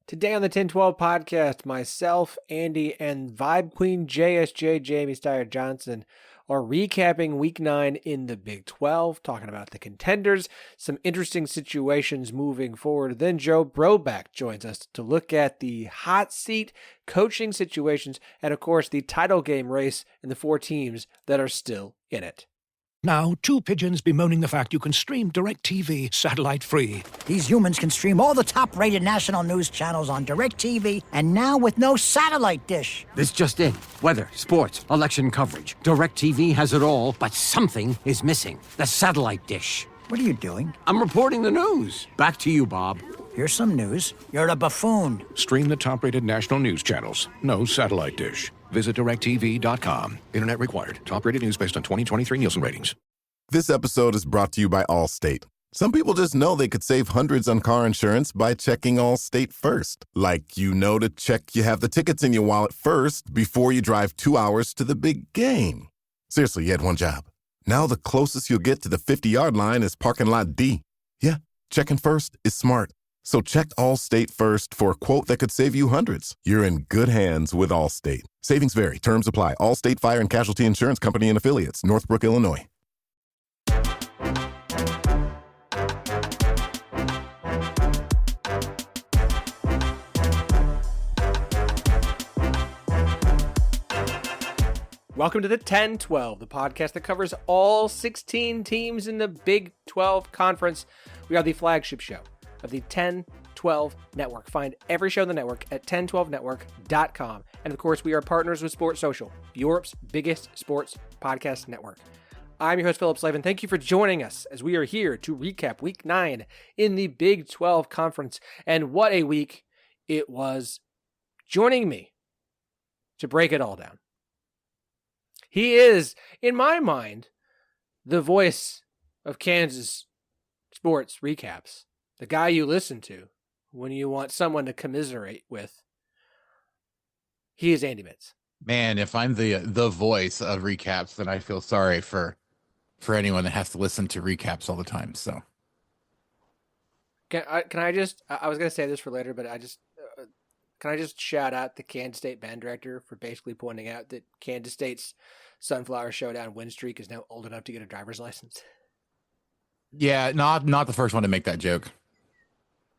Today on the 1012 podcast, myself, Andy, and Vibe Queen JSJ, Jamie Steyer-Johnson, are recapping Week 9 in the Big 12, talking about the Contenders, some interesting situations moving forward. Then Joe Broback joins us to look at the hot seat coaching situations and, of course, the title game race and the four teams that are still in it. Now, two pigeons bemoaning the fact you can stream DirecTV satellite-free. These humans can stream all the top-rated national news channels on DirecTV, and now with no satellite dish. This just in. Weather, sports, election coverage. DirecTV has it all, but something is missing. The satellite dish. What are you doing? I'm reporting the news. Back to you, Bob. Here's some news. You're a buffoon. Stream the top-rated national news channels. No satellite dish. Visit DirecTV.com. Internet required. Top-rated news based on 2023 Nielsen ratings. This episode is brought to you by Allstate. Some people just know they could save hundreds on car insurance by checking Allstate first. Like, you know, to check you have the tickets in your wallet first before you drive 2 hours to the big game. Seriously, you had one job. Now the closest you'll get to the 50-yard line is parking lot D. Yeah, checking first is smart. So check Allstate first for a quote that could save you hundreds. You're in good hands with Allstate. Savings vary. Terms apply. Allstate Fire and Casualty Insurance Company and Affiliates. Northbrook, Illinois. Welcome to the 1012, the podcast that covers all 16 teams in the Big 12 Conference. We are the flagship show of the 1012 Network. Find every show on the network at 1012network.com. And of course, we are partners with Sports Social, Europe's biggest sports podcast network. I'm your host, Phillip Slavin. Thank you for joining us as we are here to recap Week 9 in the Big 12 Conference. And what a week it was. Joining me to break it all down, he is, in my mind, the voice of Kansas sports recaps. The guy you listen to when you want someone to commiserate with. He is Andy Mitz. Man, if I'm the voice of recaps, then I feel sorry for anyone that has to listen to recaps all the time. So, can I just? I was gonna say this for later, but can I just shout out the Kansas State band director for basically pointing out that Kansas State's Sunflower Showdown win streak is now old enough to get a driver's license. Yeah, not the first one to make that joke.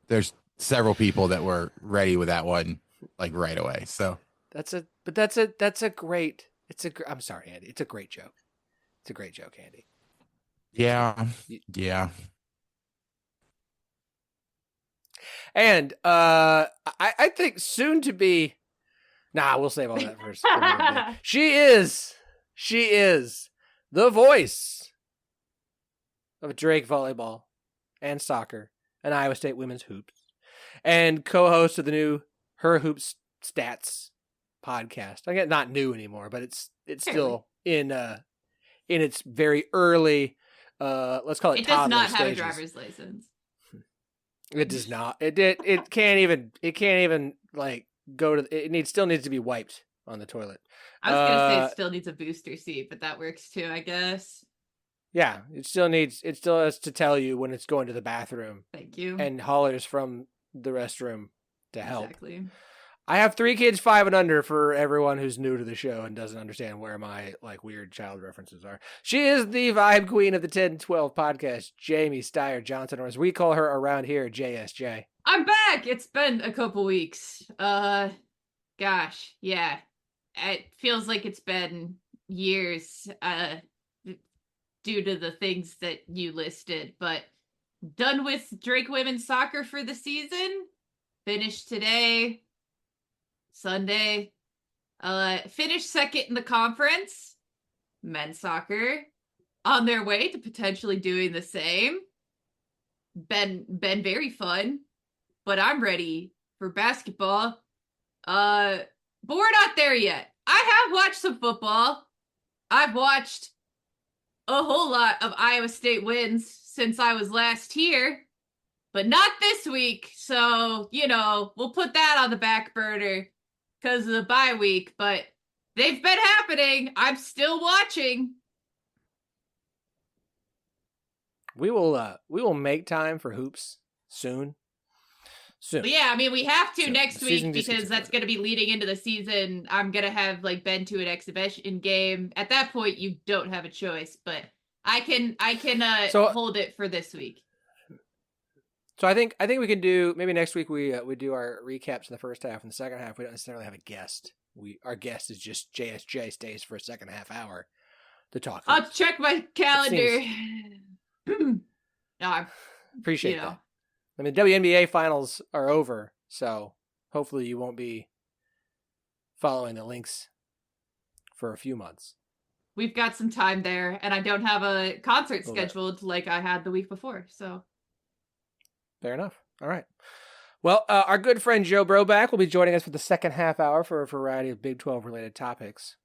There's several people that were ready with that one, like right away. So I'm sorry, Andy. It's a great joke. It's a great joke, Andy. Yeah. And I think soon to be. Nah, we'll save all that for a little bit. She is the voice of Drake volleyball and soccer and Iowa State women's hoops, and co-host of the new Her Hoops Stats podcast. Again, not new anymore, but it's still in its very early. Let's call it. It does not have stages. a driver's license. It does not. It can't even like go to. It still needs to be wiped on the toilet. I was gonna say it still needs a booster seat, but that works too, I guess. Yeah, it still has to tell you when it's going to the bathroom. Thank you. And hollers from the restroom to help. Exactly. I have 3 kids 5 and under for everyone who's new to the show and doesn't understand where my like weird child references are. She is the vibe queen of the 1012 podcast, Jamie Steyer-Johnson, or as we call her around here, JSJ. I'm back. It's been a couple weeks. Gosh, yeah. It feels like it's been years, due to the things that you listed, but done with Drake women's soccer for the season. Finished today, Sunday. Finished second in the conference. Men's soccer on their way to potentially doing the same. Been very fun, but I'm ready for basketball. But we're not there yet. I have watched some football. I've watched a whole lot of Iowa State wins since I was last here, but not this week. So, we'll put that on the back burner because of the bye week, but they've been happening. I'm still watching. We will make time for hoops soon. soon. But yeah, I mean, we have to So, next the week season just because gets that's extended. going to be leading into the season. I'm going to have like been to an exhibition game. At that point, you don't have a choice, but I can So- hold it for this week. So I think we can do maybe next week we do our recaps in the first half, and the second half we don't necessarily have a guest. Our guest is just JSJ stays for a second half hour to talk. I'll check my calendar. No, I Appreciate you know. that. I mean, WNBA finals are over, so hopefully you won't be following the links for a few months. We've got some time there, and I don't have a concert Well, scheduled like I had the week before. So Fair enough. All right. Well, our good friend Joe Broback will be joining us for the second half hour for a variety of Big 12 related topics.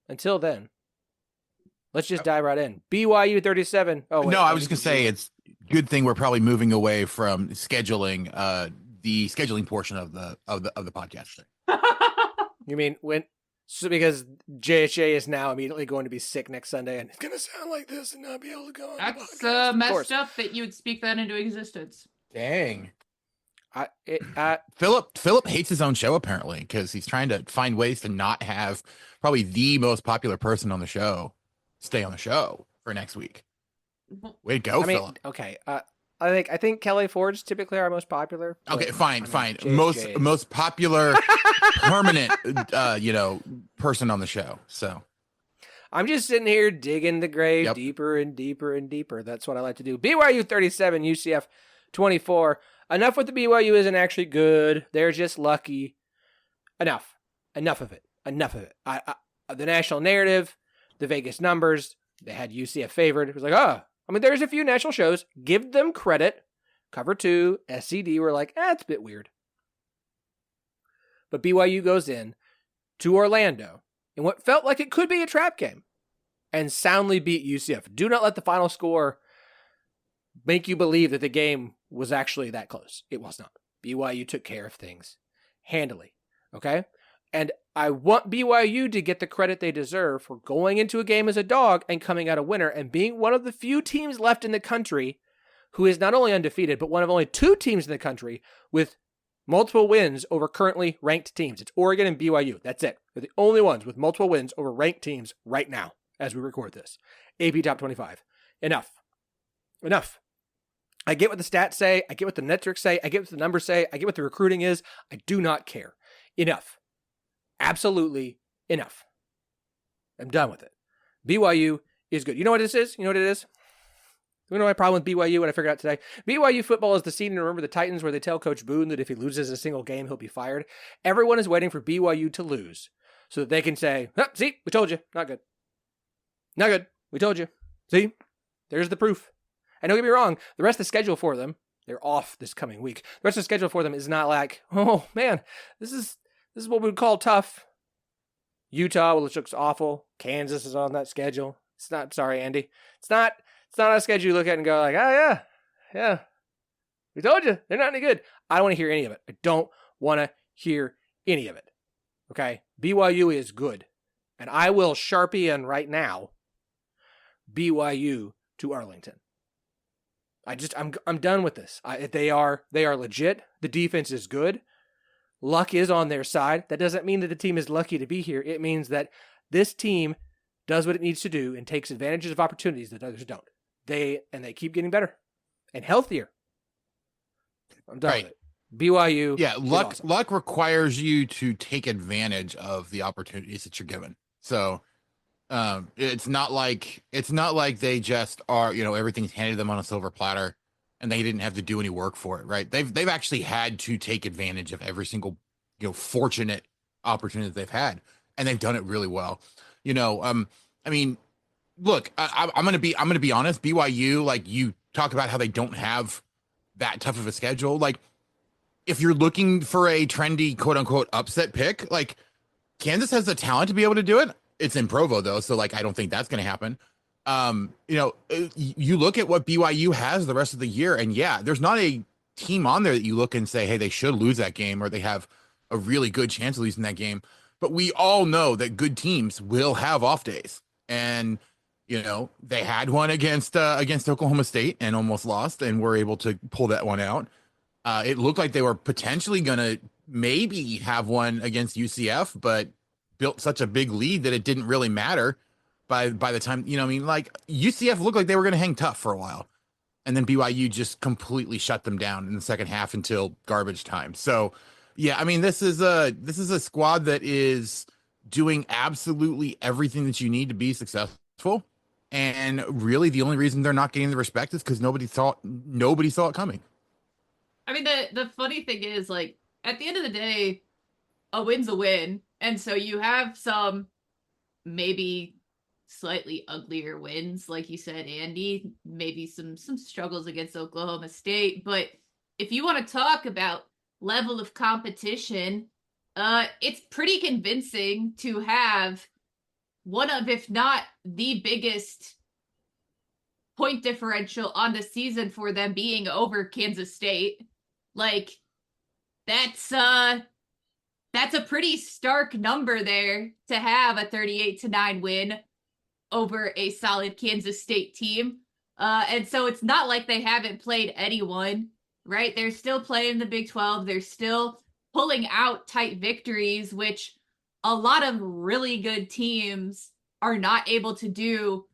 Until then, let's just dive right in. BYU 37. Oh, wait, No, I was just gonna say it's a good thing we're probably moving away from scheduling the scheduling portion of the podcast. You mean because JHA is now immediately going to be sick next Sunday and it's going to sound like this and not be able to go on the that's podcast? Of course. messed up that you would speak that into existence. Dang. I Phillip hates his own show apparently because he's trying to find ways to not have probably the most popular person on the show stay on the show for next week. Way to go, Phillip. okay. I think Kelly Ford's typically our most popular. Okay, but, fine. JHJ is- Most popular permanent person on the show. So I'm just sitting here digging the grave Yep. deeper and deeper and deeper. That's what I like to do. BYU 37, UCF 24. Enough with the BYU isn't actually good. They're just lucky. Enough of it. The national narrative, the Vegas numbers, they had UCF favored. It was like, there's a few national shows. Give them credit. Cover 2, SCD were like, it's a bit weird. But BYU goes in to Orlando in what felt like it could be a trap game and soundly beat UCF. Do not let the final score make you believe that the game was actually that close. It was not. BYU took care of things handily, okay? And I want BYU to get the credit they deserve for going into a game as a dog and coming out a winner and being one of the few teams left in the country who is not only undefeated, but one of only 2 teams in the country with multiple wins over currently ranked teams. It's Oregon and BYU. That's it. They're the only ones with multiple wins over ranked teams right now as we record this. AP Top 25. Enough. I get what the stats say. I get what the metrics say. I get what the numbers say. I get what the recruiting is. I do not care. Enough. Absolutely enough. I'm done with it. BYU is good. You know what this is? You know what it is? You know my problem with BYU, what I figured out today? BYU football is the scene in Remember the Titans where they tell Coach Boone that if he loses a single game, he'll be fired. Everyone is waiting for BYU to lose so that they can say, see, we told you. Not good. Not good. We told you. See? There's the proof. And don't get me wrong, the rest of the schedule for them, they're off this coming week. The rest of the schedule for them is not like, oh man, this is what we would call tough. Utah, which looks awful. Kansas is on that schedule. It's not, sorry, Andy. It's not a schedule you look at and go like, oh yeah. We told you, they're not any good. I don't want to hear any of it. I don't want to hear any of it. Okay? BYU is good. And I will Sharpie in right now BYU to Arlington. I'm done with this. They are legit. The defense is good. Luck is on their side. That doesn't mean that the team is lucky to be here. It means that this team does what it needs to do and takes advantages of opportunities that others don't. They keep getting better and healthier. I'm done with it. BYU. Yeah, luck awesome. luck requires you to take advantage of the opportunities that you're given. So it's not like they just are, everything's handed them on a silver platter and they didn't have to do any work for it, right? They've actually had to take advantage of every single, fortunate opportunity that they've had, and they've done it really well. I mean, look, I'm gonna be honest. BYU, like, you talk about how they don't have that tough of a schedule. Like, if you're looking for a trendy quote unquote upset pick, like, Kansas has the talent to be able to do it. It's in Provo though, so like I don't think that's going to happen. You look at what BYU has the rest of the year, and yeah, there's not a team on there that you look and say, hey, they should lose that game or they have a really good chance of losing that game. But we all know that good teams will have off days, and they had one against Oklahoma State and almost lost, and were able to pull that one out. It looked like they were potentially going to maybe have one against UCF, but built such a big lead that it didn't really matter by the time, I mean, like UCF looked like they were going to hang tough for a while. And then BYU just completely shut them down in the second half until garbage time. So, yeah, I mean, this is a squad that is doing absolutely everything that you need to be successful. And really, the only reason they're not getting the respect is because nobody saw it coming. I mean, the funny thing is, like, at the end of the day, a win's a win. And so you have some maybe slightly uglier wins, like you said, Andy, maybe some struggles against Oklahoma State. But if you want to talk about level of competition, it's pretty convincing to have one of, if not the biggest point differential on the season for them being over Kansas State. Like, that's a pretty stark number there to have a 38-9 win over a solid Kansas State team. And so it's not like they haven't played anyone, right? They're still playing the Big 12. They're still pulling out tight victories, which a lot of really good teams are not able to do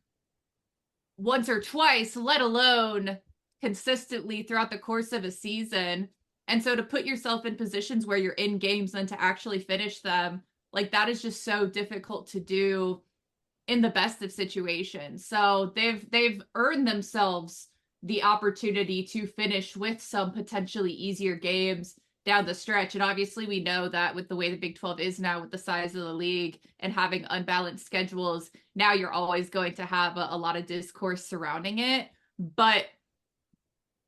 once or twice, let alone consistently throughout the course of a season. And so to put yourself in positions where you're in games and to actually finish them, like, that is just so difficult to do in the best of situations. So they've earned themselves the opportunity to finish with some potentially easier games down the stretch. And obviously we know that with the way the Big 12 is now, with the size of the league and having unbalanced schedules, now you're always going to have a lot of discourse surrounding it. But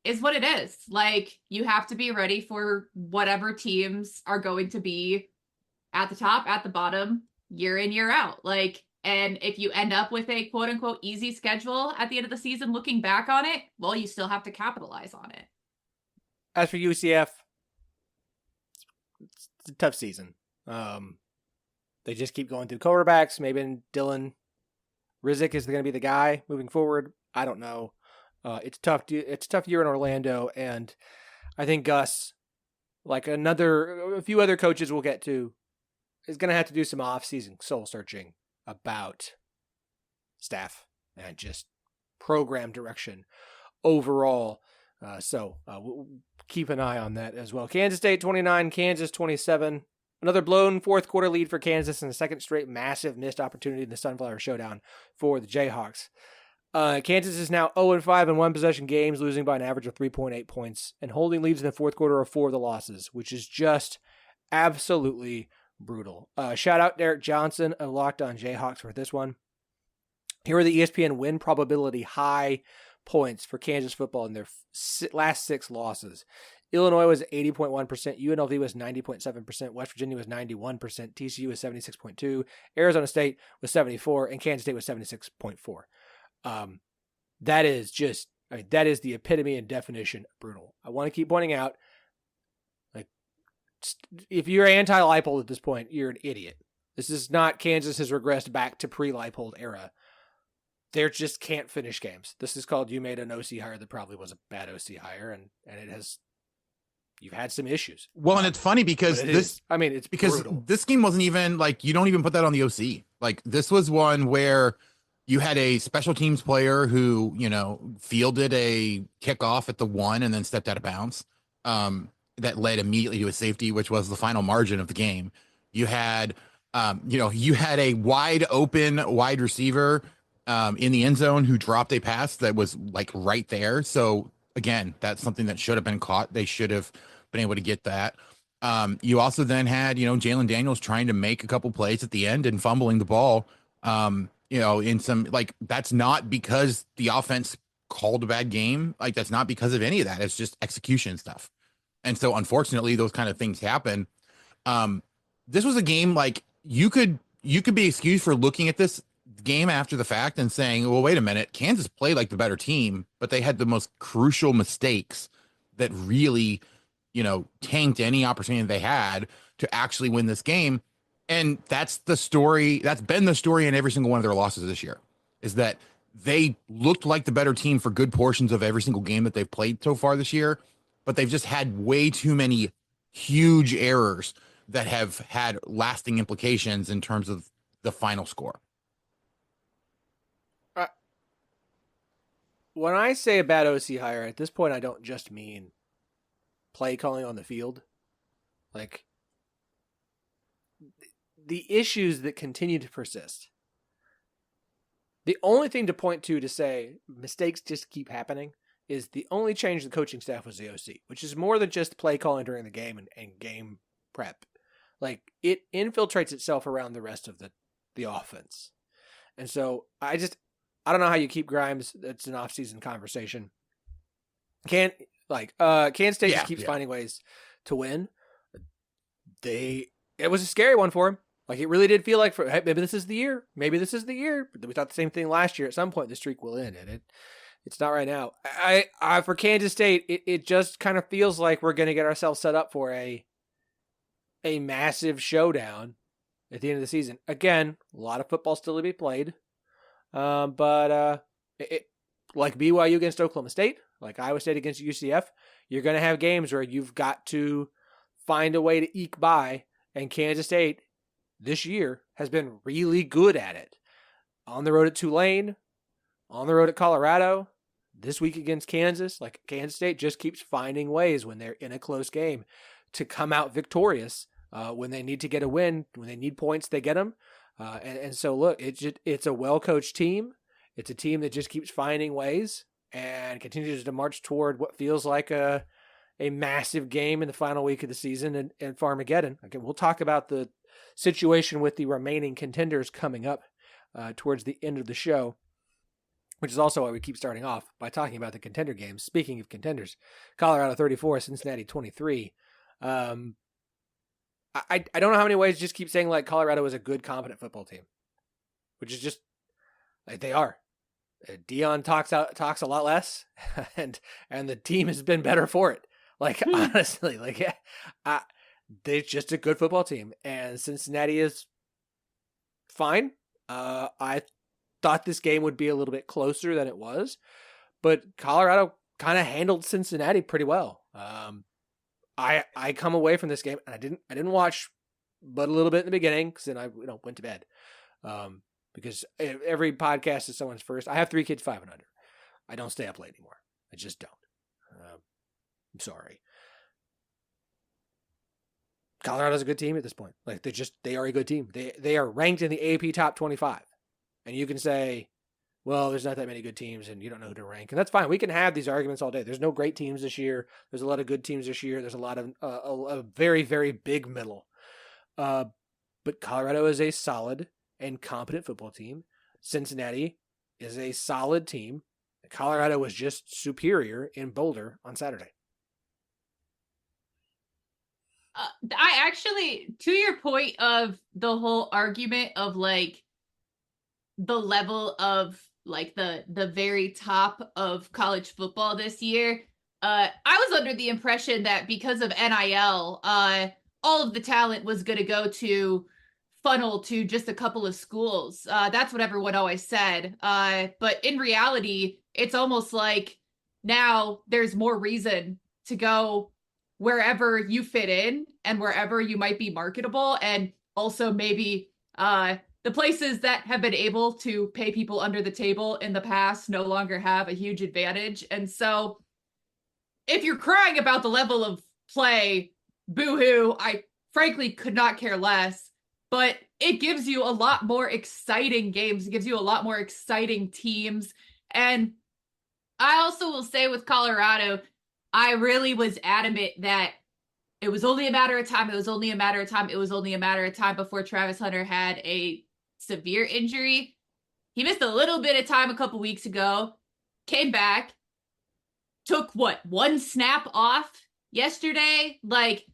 is what it is. Like, you have to be ready for whatever teams are going to be at the top, at the bottom, year in, year out. Like, and if you end up with a quote unquote easy schedule at the end of the season, looking back on it, well, you still have to capitalize on it. As for UCF, it's a tough season. They just keep going through quarterbacks. Maybe Dylan Rizek is going to be the guy moving forward. I don't know. It's tough. It's a tough year in Orlando, and I think Gus, like a few other coaches we'll get to, is going to have to do some off-season soul searching about staff and just program direction overall. So we'll keep an eye on that as well. Kansas State 29, Kansas 27. Another blown fourth quarter lead for Kansas and a second straight massive missed opportunity in the Sunflower Showdown for the Jayhawks. Kansas is now 0-5 in one-possession games, losing by an average of 3.8 points, and holding leads in the fourth quarter of 4 of the losses, which is just absolutely brutal. Shout out Derek Johnson of Locked On Jayhawks for this one. Here are the ESPN win probability high points for Kansas football in their last 6 losses. Illinois was 80.1%, UNLV was 90.7%, West Virginia was 91%, TCU was 76.2%, Arizona State was 74%, and Kansas State was 76.4%. That is just, that is the epitome and definition of brutal. I want to keep pointing out, like, if you're anti-Leipold at this point, you're an idiot. This is not Kansas has regressed back to pre-Leipold era. They just can't finish games. This is called, you made an OC hire that probably was a bad OC hire, and it has, you've had some issues. Well, and it's funny because it's because brutal. This game wasn't even like, you don't even put that on the OC. Like, this was one where you had a special teams player who, fielded a kickoff at the 1 and then stepped out of bounds. That led immediately to a safety, which was the final margin of the game. You had, you had a wide open wide receiver in the end zone who dropped a pass that was like right there. So again, that's something that should have been caught. They should have been able to get that. You also then had, Jalen Daniels trying to make a couple plays at the end and fumbling the ball. In some, like, that's not because the offense called a bad game. Like, that's not because of any of that. It's just execution stuff. And so unfortunately those kind of things happen. This was a game, like, you could be excused for looking at this game after the fact and saying, well, wait a minute, Kansas played like the better team, but they had the most crucial mistakes that really, tanked any opportunity they had to actually win this game. And that's the story. That's been the story in every single one of their losses this year, is that they looked like the better team for good portions of every single game that they've played so far this year. but they've just had way too many huge errors that have had lasting implications in terms of the final score. When I say a bad OC hire, at this point, I don't just mean play calling on the field. Like, the issues that continue to persist. The only thing to point to say mistakes just keep happening is the only change in the coaching staff was the OC, which is more than just play calling during the game and game prep. Like, it infiltrates itself around the rest of the offense. And so I don't know how you keep Grimes. That's an off-season conversation. Kansas State just keeps finding ways to win. It was a scary one for him. Like, it really did feel like, hey, maybe this is the year. Maybe this is the year. But we thought the same thing last year. At some point, the streak will end, and it's not right now. I for Kansas State, it just kind of feels like we're going to get ourselves set up for a massive showdown at the end of the season. Again, a lot of football still to be played. But like BYU against Oklahoma State, like Iowa State against UCF, you're going to have games where you've got to find a way to eke by, and Kansas State this year has been really good at it. On the road at Tulane, on the road at Colorado, this week against Kansas, like Kansas State just keeps finding ways when they're in a close game to come out victorious. When they need to get a win, when they need points, they get them. And so look, it's a well-coached team. It's a team that just keeps finding ways and continues to march toward what feels like a massive game in the final week of the season and Farmageddon. Again, we'll talk about the situation with the remaining contenders coming up towards the end of the show, which is also why we keep starting off by talking about the contender games. Speaking of contenders, Colorado 34, Cincinnati 23. I don't know how many ways to just keep saying like Colorado is a good, competent football team, which is just like they are. Dion talks a lot less, and the team has been better for it. Like honestly, they're just a good football team, and Cincinnati is fine. I thought this game would be a little bit closer than it was, but Colorado kind of handled Cincinnati pretty well. I come away from this game, and I didn't watch but a little bit in the beginning, because then I went to bed. Because every podcast is someone's first. I have 3 kids, 5 and under. I don't stay up late anymore. I just don't. I'm sorry. Colorado's a good team at this point. Like they are a good team. They are ranked in the AP top 25. And you can say, well, there's not that many good teams and you don't know who to rank. And that's fine. We can have these arguments all day. There's no great teams this year. There's a lot of good teams this year. There's a lot of a very, very big middle. But Colorado is a solid and competent football team. Cincinnati is a solid team. Colorado was just superior in Boulder on Saturday. I actually, to your point of the whole argument of like the level of like the very top of college football this year, I was under the impression that because of NIL, all of the talent was going to go to funnel to just a couple of schools. That's what everyone always said. But in reality, it's almost like now there's more reason to go wherever you fit in and wherever you might be marketable. And also maybe the places that have been able to pay people under the table in the past no longer have a huge advantage. And so if you're crying about the level of play, boo-hoo, I frankly could not care less. But it gives you a lot more exciting games. It gives you a lot more exciting teams. And I also will say with Colorado, I really was adamant that it was only a matter of time. It was only a matter of time. It was only a matter of time before Travis Hunter had a severe injury. He missed a little bit of time a couple weeks ago, came back, took one snap off yesterday? Like,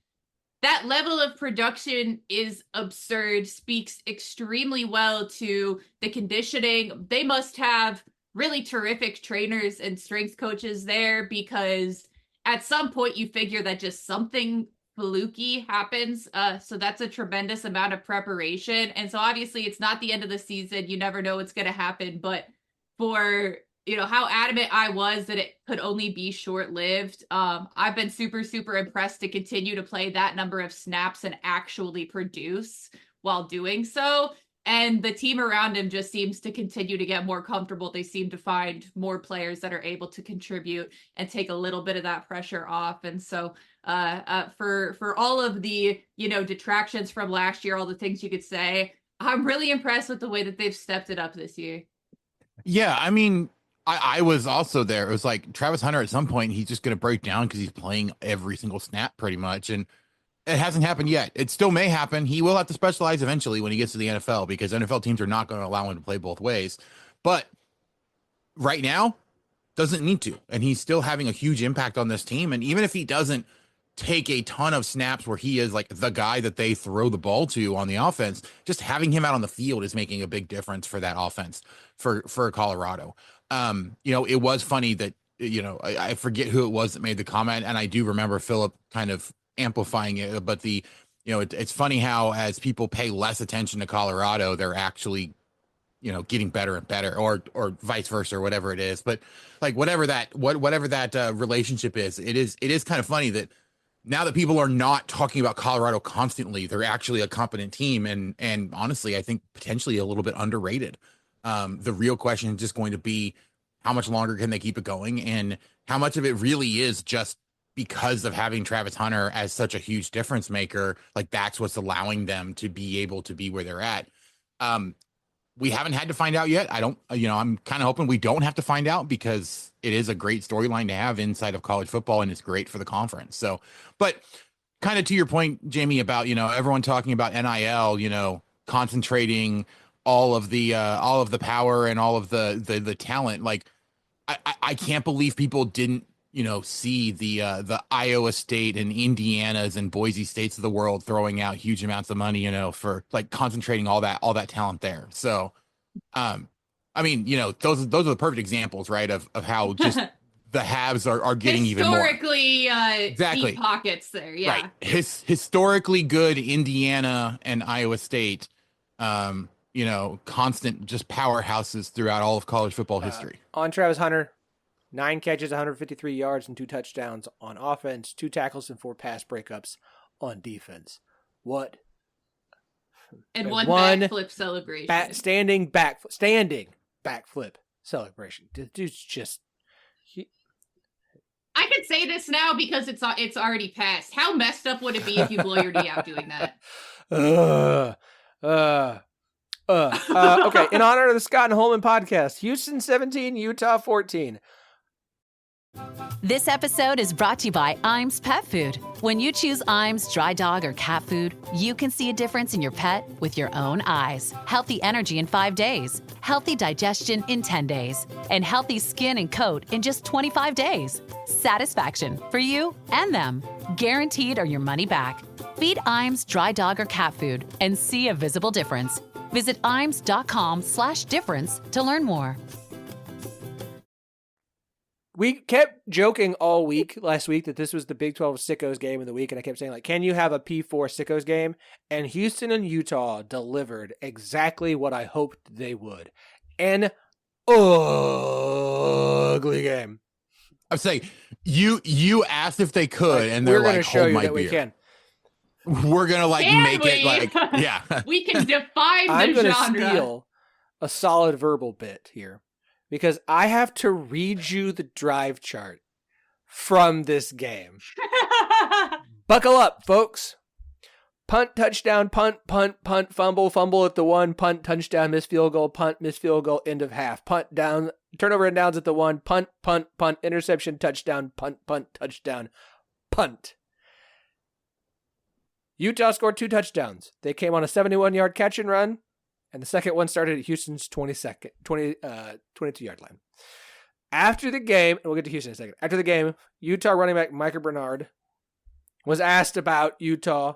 that level of production is absurd, speaks extremely well to the conditioning. They must have really terrific trainers and strength coaches there, because at some point you figure that just something fluky happens. So that's a tremendous amount of preparation. And so obviously it's not the end of the season. You never know what's going to happen. But for how adamant I was that it could only be short-lived. I've been super, super impressed to continue to play that number of snaps and actually produce while doing so. And the team around him just seems to continue to get more comfortable. They seem to find more players that are able to contribute and take a little bit of that pressure off. And so for all of the, detractions from last year, all the things you could say, I'm really impressed with the way that they've stepped it up this year. Yeah, I mean, I was also there. It was like Travis Hunter at some point, he's just going to break down because he's playing every single snap pretty much. And it hasn't happened yet. It still may happen. He will have to specialize eventually when he gets to the NFL because NFL teams are not going to allow him to play both ways. But right now, doesn't need to. And he's still having a huge impact on this team. And even if he doesn't take a ton of snaps where he is like the guy that they throw the ball to on the offense, just having him out on the field is making a big difference for that offense for Colorado. It was funny that, I forget who it was that made the comment, and I do remember Phillip kind of amplifying it, but it's funny how as people pay less attention to Colorado, they're actually, getting better and better, or vice versa, or whatever it is. But like whatever that relationship is, it is kind of funny that now that people are not talking about Colorado constantly, they're actually a competent team, and honestly, I think potentially a little bit underrated. The real question is just going to be how much longer can they keep it going, and how much of it really is just because of having Travis Hunter as such a huge difference maker. Like that's what's allowing them to be able to be where they're at. We haven't had to find out yet. I'm kind of hoping we don't have to find out because it is a great storyline to have inside of college football and it's great for the conference. So, but kind of to your point, Jamie, about, everyone talking about NIL, concentrating all of the power and all of the talent. Like I can't believe people didn't, see the Iowa State and Indiana's and Boise States of the world throwing out huge amounts of money, for like concentrating all that talent there. So, those are the perfect examples, right? Of how just the haves are getting even more exactly deep pockets there. Yeah. Right. Historically good Indiana and Iowa State, constant just powerhouses throughout all of college football history. On Travis Hunter, 9 catches, 153 yards, and 2 touchdowns on offense, 2 tackles and 4 pass breakups on defense. What? And one backflip celebration. Standing backflip celebration. The dude's just... I could say this now because it's already passed. How messed up would it be if you blow your knee out doing that? Okay, in honor of the Scott and Holman podcast, Houston 17, Utah 14. This episode is brought to you by Iams Pet Food. When you choose Iams dry dog or cat food, you can see a difference in your pet with your own eyes. Healthy energy in 5 days, healthy digestion in 10 days, and healthy skin and coat in just 25 days. Satisfaction for you and them. Guaranteed or your money back. Feed Iams dry dog or cat food and see a visible difference. Visit iams.com/difference to learn more. We kept joking all week last week that this was the Big 12 Sickos game of the week, and I kept saying, like, can you have a P4 Sickos game? And Houston and Utah delivered exactly what I hoped they would. An ugly game. I'm saying, you asked if they could, and they're like, show hold you my that beer. We can. We're going to, make it, yeah. We can define the I'm genre. I'm going to steal a solid verbal bit here. Because I have to read you the drive chart from this game. Buckle up, folks. Punt, touchdown, punt, fumble, fumble at the 1, punt, touchdown, miss field goal, punt, miss field goal, end of half. Punt, down, turnover and downs at the 1, punt, interception, touchdown, punt, touchdown, punt. Utah scored 2 touchdowns. They came on a 71-yard catch and run. And the second one started at Houston's 22-yard line. After the game, and we'll get to Houston in a second. After the game, Utah running back Micah Bernard was asked about Utah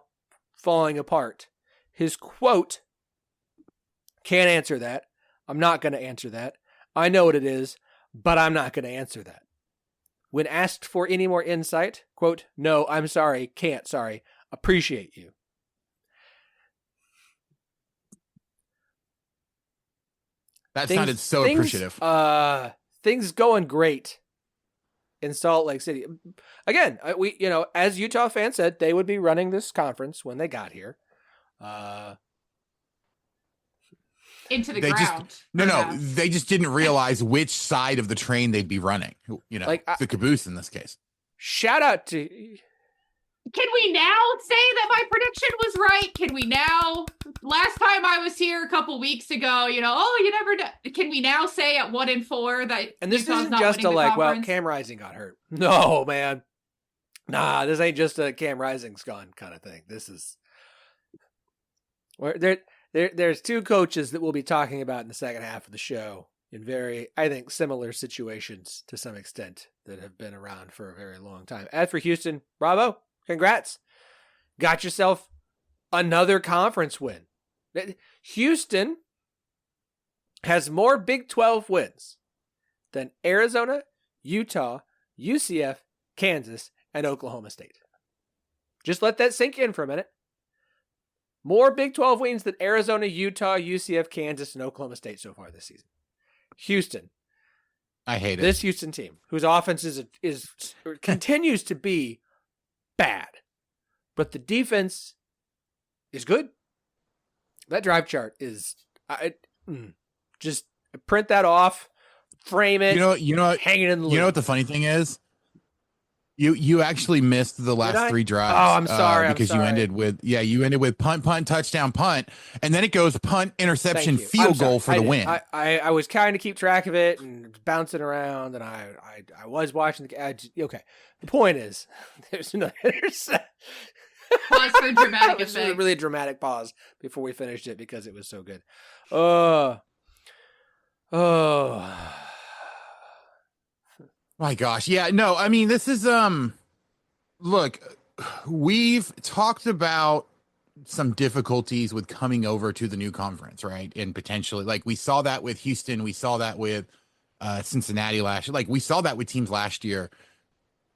falling apart. His quote, can't answer that. I'm not going to answer that. I know what it is, but I'm not going to answer that. When asked for any more insight, quote, no, I'm sorry, can't, sorry, appreciate you. That sounded so appreciative. things going great in Salt Lake City. Again, we, as Utah fans said, they would be running this conference when they got here. Into the They ground. they just didn't realize which side of the train they'd be running. The caboose in this case. Shout out to. Can we now say that my prediction was right? Can we now? Last time I was here a couple weeks ago, you never know. Can we now say at 1-4 that? And this Utah's isn't not just winning the Cam conference? Rising got hurt. No, man. Nah, this ain't just a Cam Rising's gone kind of thing. This is where there's two coaches that we'll be talking about in the second half of the show in very, I think, similar situations to some extent that have been around for a very long time. As for Houston, bravo. Congrats. Got yourself another conference win. Houston has more Big 12 wins than Arizona, Utah, UCF, Kansas, and Oklahoma State. Just let that sink in for a minute. More Big 12 wins than Arizona, Utah, UCF, Kansas, and Oklahoma State so far this season. Houston. I hate it. This Houston team, whose offense is continues to be bad, but the defense is good. That drive chart is just print that off, frame it. Hang it in the loop. You know what the funny thing is? You actually missed the last three drives. Oh, I'm sorry. Because you ended with punt, touchdown, punt, and then it goes punt, interception, field goal for the win. I was trying to keep track of it and bouncing around, and I was watching okay. The point is, there's another pause for dramatic effect. It was a really dramatic pause before we finished it because it was so good. My gosh. Yeah, no, I mean, this is, look, we've talked about some difficulties with coming over to the new conference, right? And potentially, like, we saw that with Houston. We saw that with Cincinnati last year. Like, we saw that with teams last year.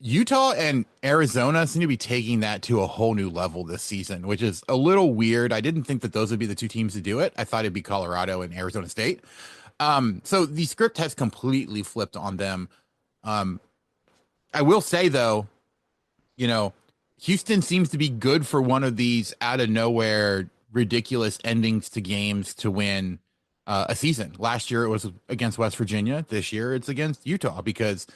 Utah and Arizona seem to be taking that to a whole new level this season, which is a little weird. I didn't think that those would be the two teams to do it. I thought it'd be Colorado and Arizona State. So the script has completely flipped on them. I will say, though, Houston seems to be good for one of these out of nowhere ridiculous endings to games to win a season. Last year it was against West Virginia. This year it's against Utah, because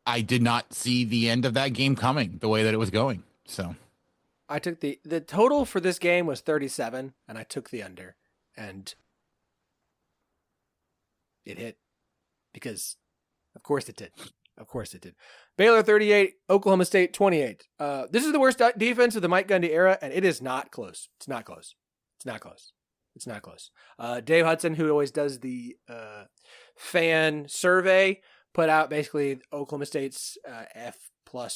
I did not see the end of that game coming the way that it was going. So I took the total for this game was 37, and I took the under, and it hit because of course it did. Of course it did. Baylor 38, Oklahoma State 28. This is the worst defense of the Mike Gundy era, and it is not close. It's not close. It's not close. It's not close. Dave Hudson, who always does the fan survey, put out basically Oklahoma State's F+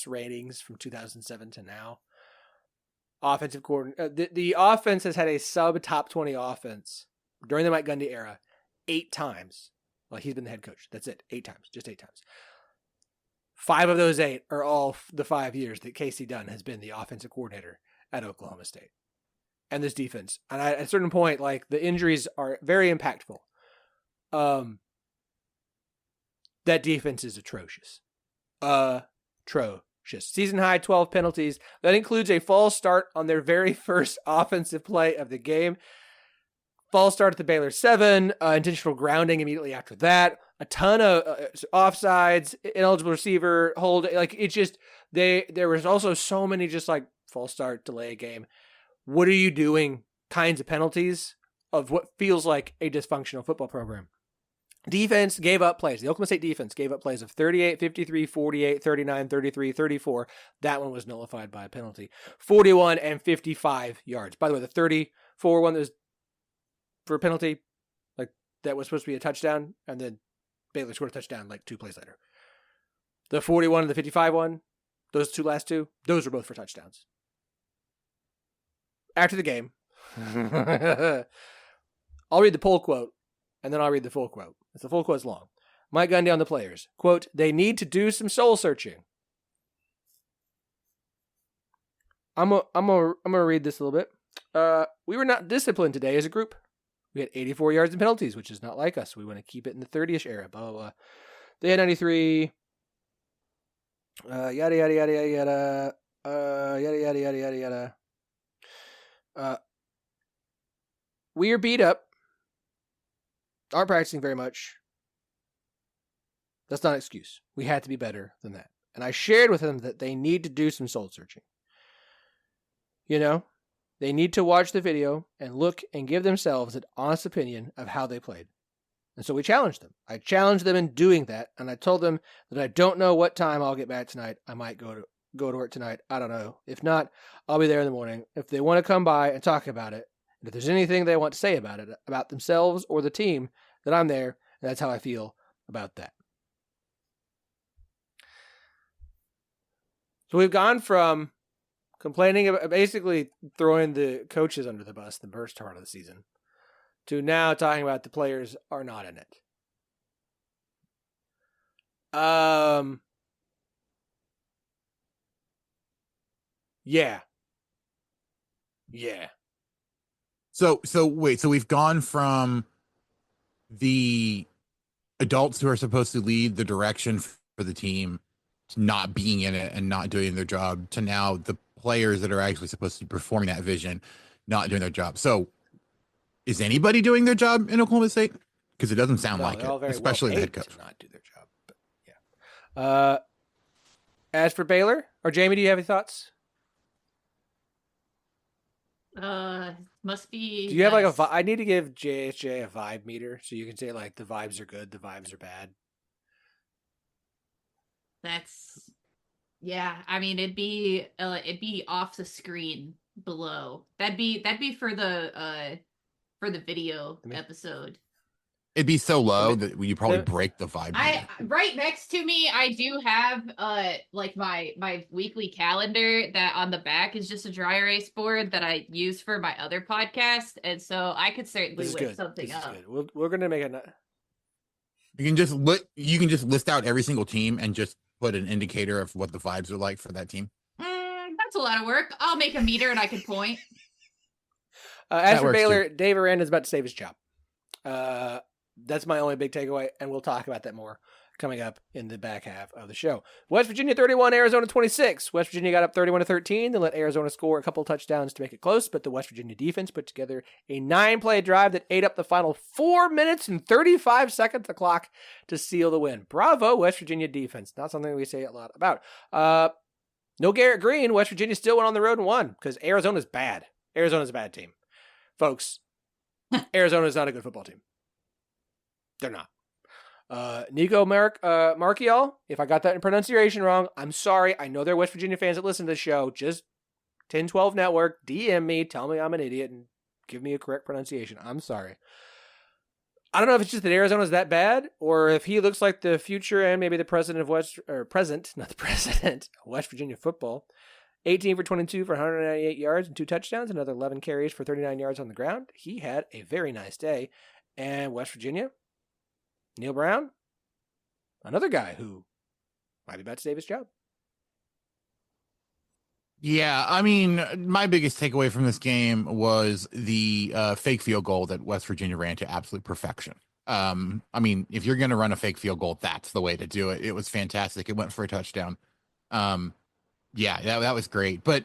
ratings from 2007 to now. Offensive coordinator. The offense has had a sub top 20 offense during the Mike Gundy era 8 times. Well, he's been the head coach. That's it. 8 times. Just 8 times. 5 of those 8 are all the 5 years that Casey Dunn has been the offensive coordinator at Oklahoma State. And this defense. And at a certain point, like, the injuries are very impactful. That defense is atrocious. Atrocious. Season high 12 penalties. That includes a false start on their very first offensive play of the game. False start at the Baylor 7. Intentional grounding immediately after that. A ton of offsides, ineligible receiver, hold. Like, it just, there was also so many just like false start, delay a game. What are you doing kinds of penalties of what feels like a dysfunctional football program. Defense gave up plays. The Oklahoma State defense gave up plays of 38, 53, 48, 39, 33, 34. That one was nullified by a penalty. 41 and 55 yards. By the way, the 34 one that was for a penalty, like that was supposed to be a touchdown, and then Baylor scored a touchdown like 2 plays later. The 41 and the 55 one, those last two, those were both for touchdowns. After the game, I'll read the poll quote, and then I'll read the full quote. The full quote's long. Mike Gundy on the players. Quote, "They need to do some soul searching." I'm gonna read this a little bit. We were not disciplined today as a group. We had 84 yards in penalties, which is not like us. We want to keep it in the 30-ish era. Blah, blah, blah. They had 93. Yada, yada, yada, yada, yada. Yada, yada, yada, yada, yada. We are beat up. Aren't practicing very much. That's not an excuse. We had to be better than that. And I shared with them that they need to do some soul searching. You know, they need to watch the video and look and give themselves an honest opinion of how they played. And so we challenged them. I challenged them in doing that, and I told them that I don't know what time I'll get back tonight. I might go to work tonight. I don't know. If not, I'll be there in the morning. If they want to come by and talk about it, and if there's anything they want to say about it, about themselves or the team, then I'm there, and that's how I feel about that. So we've gone from complaining about basically throwing the coaches under the bus the first part of the season to now talking about the players are not in it. Yeah. So wait, so we've gone from the adults who are supposed to lead the direction for the team to not being in it and not doing their job to now the players that are actually supposed to be performing that vision not doing their job. So is anybody doing their job in Oklahoma State? Because it doesn't sound like it, especially the head coach. To not do their job, but yeah. As for Baylor, or Jamie, do you have any thoughts? Must be. Do you have like a? I need to give JHJ a vibe meter so you can say like the vibes are good, the vibes are bad. That's, yeah. I mean, it'd be off the screen below. That'd be for the video episode. It'd be so low that you probably break the vibe. Right next to me, I do have like my weekly calendar that on the back is just a dry erase board that I use for my other podcast, and so I could certainly whip something up. We're gonna make a. You can just list out every single team and just put an indicator of what the vibes are like for that team. That's a lot of work. I'll make a meter and I can point. As for Baylor, Dave Aranda's about to save his job. That's my only big takeaway, and we'll talk about that more coming up in the back half of the show. West Virginia 31, Arizona 26. West Virginia got up 31-13. They let Arizona score a couple of touchdowns to make it close, but the West Virginia defense put together a 9-play drive that ate up the final 4 minutes and 35 seconds of the clock to seal the win. Bravo, West Virginia defense. Not something we say a lot about. No Garrett Green. West Virginia still went on the road and won because Arizona's bad. Arizona's a bad team. Folks, Arizona's not a good football team. They're not. Nico Marchiol, if I got that in pronunciation wrong, I'm sorry. I know there are West Virginia fans that listen to the show. Just 1012 Network, DM me, tell me I'm an idiot, and give me a correct pronunciation. I'm sorry. I don't know if it's just that Arizona's that bad, or if he looks like the future and maybe the president of West Virginia football. 18 for 22 for 198 yards and 2 touchdowns, another 11 carries for 39 yards on the ground. He had a very nice day. And West Virginia, Neil Brown, another guy who might be about to save his job. Yeah, I mean, my biggest takeaway from this game was the fake field goal that West Virginia ran to absolute perfection. I mean, if you're going to run a fake field goal, that's the way to do it. It was fantastic. It went for a touchdown. Yeah, that was great. But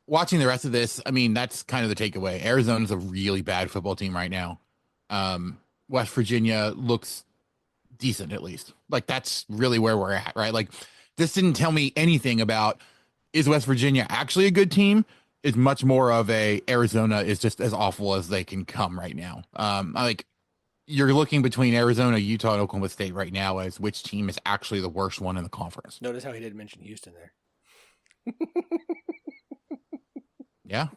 watching the rest of this, I mean, that's kind of the takeaway. Arizona's a really bad football team right now. West Virginia looks decent, at least. Like, that's really where we're at, right? Like, this didn't tell me anything about, is West Virginia actually a good team? It's much more of a Arizona is just as awful as they can come right now. Like, you're looking between Arizona, Utah, and Oklahoma State right now as which team is actually the worst one in the conference. Notice how he didn't mention Houston there. Yeah.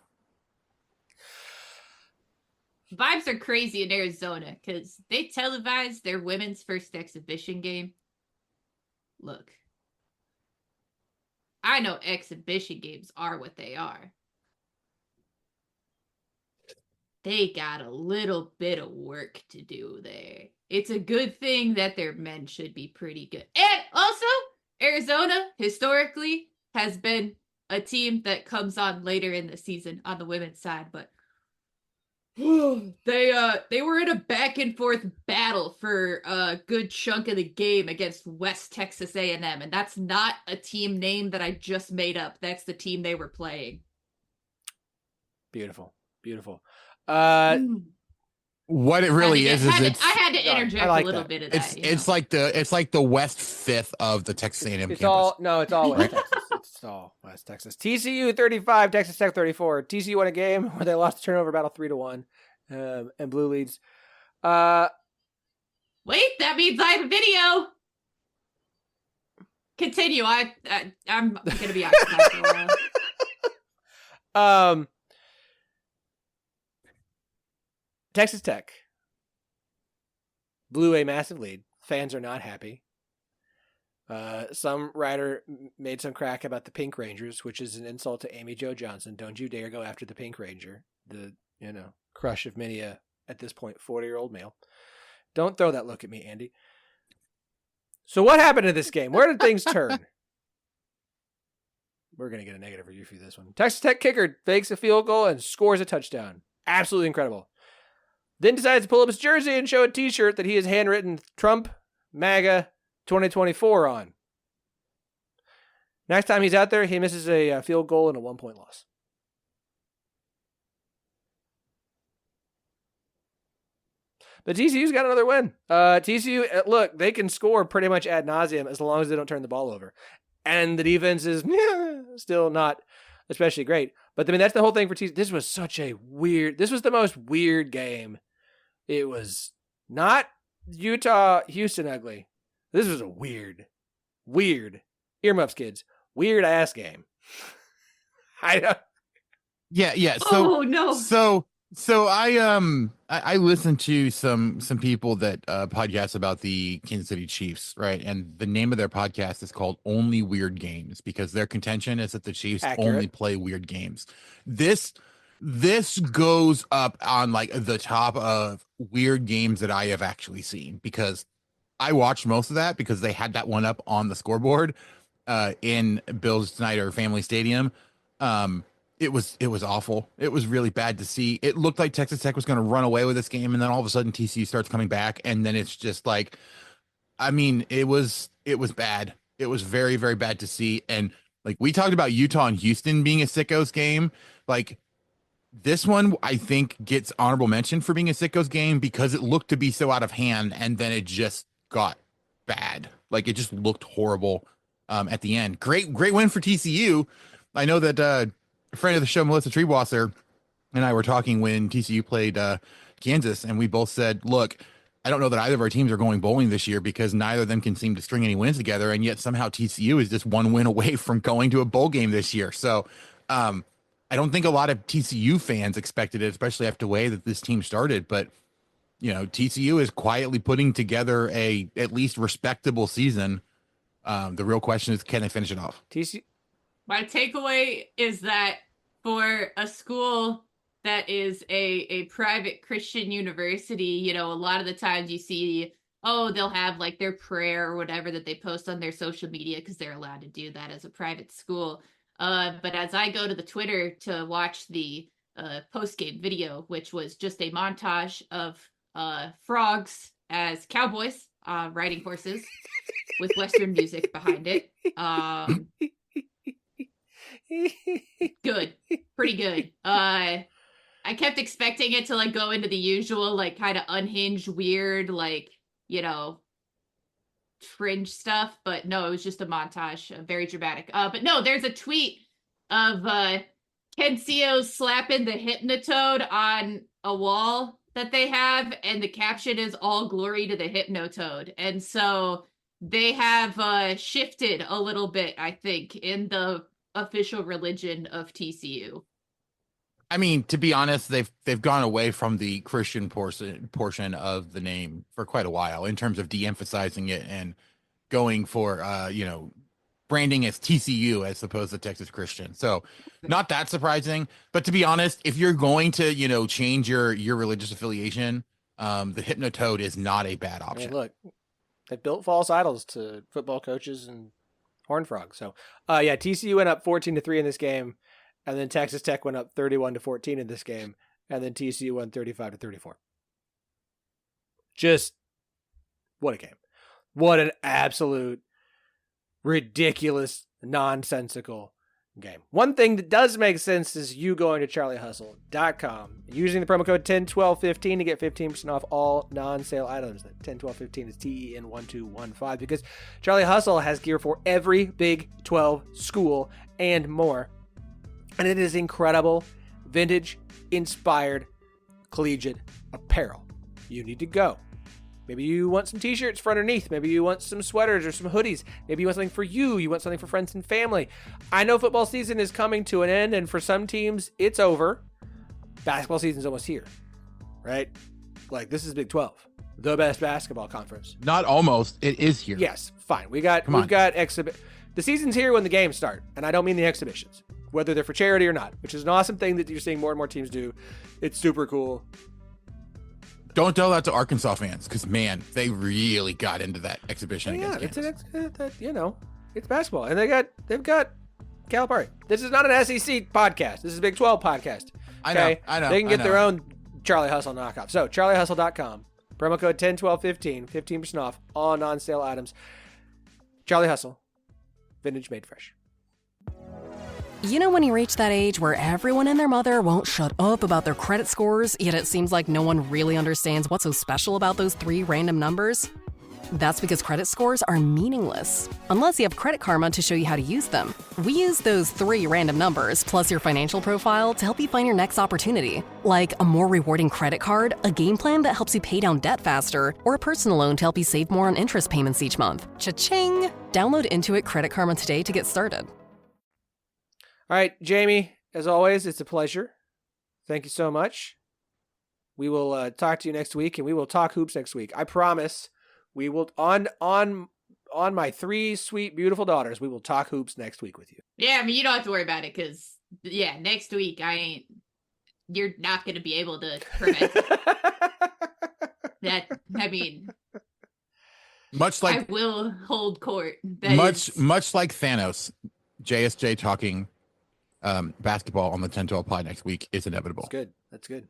Vibes are crazy in Arizona because they televised their women's first exhibition game. Look, I know exhibition games are what they are. They got a little bit of work to do there. It's a good thing that their men should be pretty good. And also, Arizona historically has been a team that comes on later in the season on the women's side, but They were in a back and forth battle for a good chunk of the game against West Texas A&M, and that's not a team name that I just made up. That's the team they were playing. Beautiful. What it really is I it's had to interject like a little that. bit of that. it's like the West Fifth of the Texas A&M It's campus. it's all West Texas. It's all West Texas. TCU 35, Texas Tech 34. TCU won a game where they lost the turnover battle 3-1, and Blue leads. Wait, that means I have a video. Continue. I'm gonna be occupied for a while. Texas Tech blew a massive lead. Fans are not happy. Some writer made some crack about the Pink Rangers, which is an insult to Amy Jo Johnson. Don't you dare go after the Pink Ranger, the crush of many a, at this point, 40-year-old male. Don't throw that look at me, Andy. So what happened in this game? Where did things turn? We're going to get a negative review for this one. Texas Tech kicker fakes a field goal and scores a touchdown. Absolutely incredible. Then decides to pull up his jersey and show a t-shirt that he has handwritten Trump MAGA 2024 on. Next time he's out there, he misses a field goal and a 1-point loss. But TCU's got another win. TCU, look, they can score pretty much ad nauseum as long as they don't turn the ball over. And the defense is still not especially great. But I mean, that's the whole thing for TCU. This was the most weird game. It was not Utah-Houston ugly. This was a weird, earmuffs, kids, weird ass game. Yeah. Oh no. So I listened to some people that podcast about the Kansas City Chiefs, right? And the name of their podcast is called Only Weird Games because their contention is that the Chiefs only play weird games. This goes up on like the top of weird games that I have actually seen because I watched most of that because they had that one up on the scoreboard in Bill Snyder Family Stadium. It was awful. It was really bad to see. It looked like Texas Tech was going to run away with this game, and then all of a sudden TCU starts coming back, and then it's just like, I mean, it was bad. It was very, very bad to see. And like we talked about Utah and Houston being a sickos game, like this one I think gets honorable mention for being a sickos game because it looked to be so out of hand, and then it just got bad. Like it just looked horrible at the end. Great win for TCU. I know that a friend of the show, Melissa Treewasser, and I were talking when TCU played Kansas, and we both said, look, I don't know that either of our teams are going bowling this year because neither of them can seem to string any wins together, and yet somehow TCU is just one win away from going to a bowl game this year. So I don't think a lot of TCU fans expected it, especially after the way that this team started, but TCU is quietly putting together a at least respectable season. The real question is, can they finish it off? My takeaway is that for a school that is a private Christian university, a lot of the times you see, they'll have like their prayer or whatever that they post on their social media because they're allowed to do that as a private school. But as I go to the Twitter to watch the post-game video, which was just a montage of frogs as cowboys riding horses with Western music behind it. Good. Pretty good. I kept expecting it to like go into the usual like kind of unhinged weird like fringe stuff, but no, it was just a montage, very dramatic. But no, there's a tweet of Ken Seo slapping the Hypnotoad on a wall that they have, and the caption is "All glory to the Hypnotoad." And so they have shifted a little bit, I think, in the official religion of TCU. I mean, to be honest, they've gone away from the Christian portion of the name for quite a while in terms of de-emphasizing it and going for branding as TCU as opposed to Texas Christian. So not that surprising, but to be honest, if you're going to change your religious affiliation, the Hypnotoad is not a bad option. I mean, look, they built false idols to football coaches and Horned Frog. So TCU went up 14-3 in this game. And then Texas Tech went up 31-14 in this game. and then TCU won 35-34. Just what a game. What an absolute ridiculous, nonsensical game. One thing that does make sense is you going to charliehustle.com, using the promo code 101215 to get 15% off all non-sale items. That 101215 is TEN1215 because Charlie Hustle has gear for every Big 12 school and more. And it is incredible, vintage, inspired, collegiate apparel. You need to go. Maybe you want some t-shirts for underneath. Maybe you want some sweaters or some hoodies. Maybe you want something for you. You want something for friends and family. I know football season is coming to an end, and for some teams, it's over. Basketball season's almost here, right? Like, this is Big 12, the best basketball conference. Not almost. It is here. Yes, fine. We've got the season's here when the games start, and I don't mean the exhibitions, whether they're for charity or not, which is an awesome thing that you're seeing more and more teams do. It's super cool. Don't tell that to Arkansas fans, because man, they really got into that exhibition. Yeah, it's basketball, and they've got Calipari. This is not an SEC podcast. This is a Big 12 podcast. Okay? I know. They can get their own Charlie Hustle knockoff. So charliehustle.com, promo code 101215, 15% off all non-sale items. Charlie Hustle, vintage made fresh. You know when you reach that age where everyone and their mother won't shut up about their credit scores, yet it seems like no one really understands what's so special about those 3 random numbers? That's because credit scores are meaningless, unless you have Credit Karma to show you how to use them. We use those 3 random numbers, plus your financial profile, to help you find your next opportunity. Like a more rewarding credit card, a game plan that helps you pay down debt faster, or a personal loan to help you save more on interest payments each month. Cha-ching! Download Intuit Credit Karma today to get started. All right, Jamie, as always, it's a pleasure. Thank you so much. We will talk to you next week, and we will talk hoops next week. I promise we will, on my 3 sweet, beautiful daughters, we will talk hoops next week with you. Yeah, I mean, you don't have to worry about it, because, yeah, next week, you're not going to be able to prevent that. I mean, much like I will hold court. Much like Thanos, JSJ talking basketball on the 10-12 pod next week is inevitable. That's good.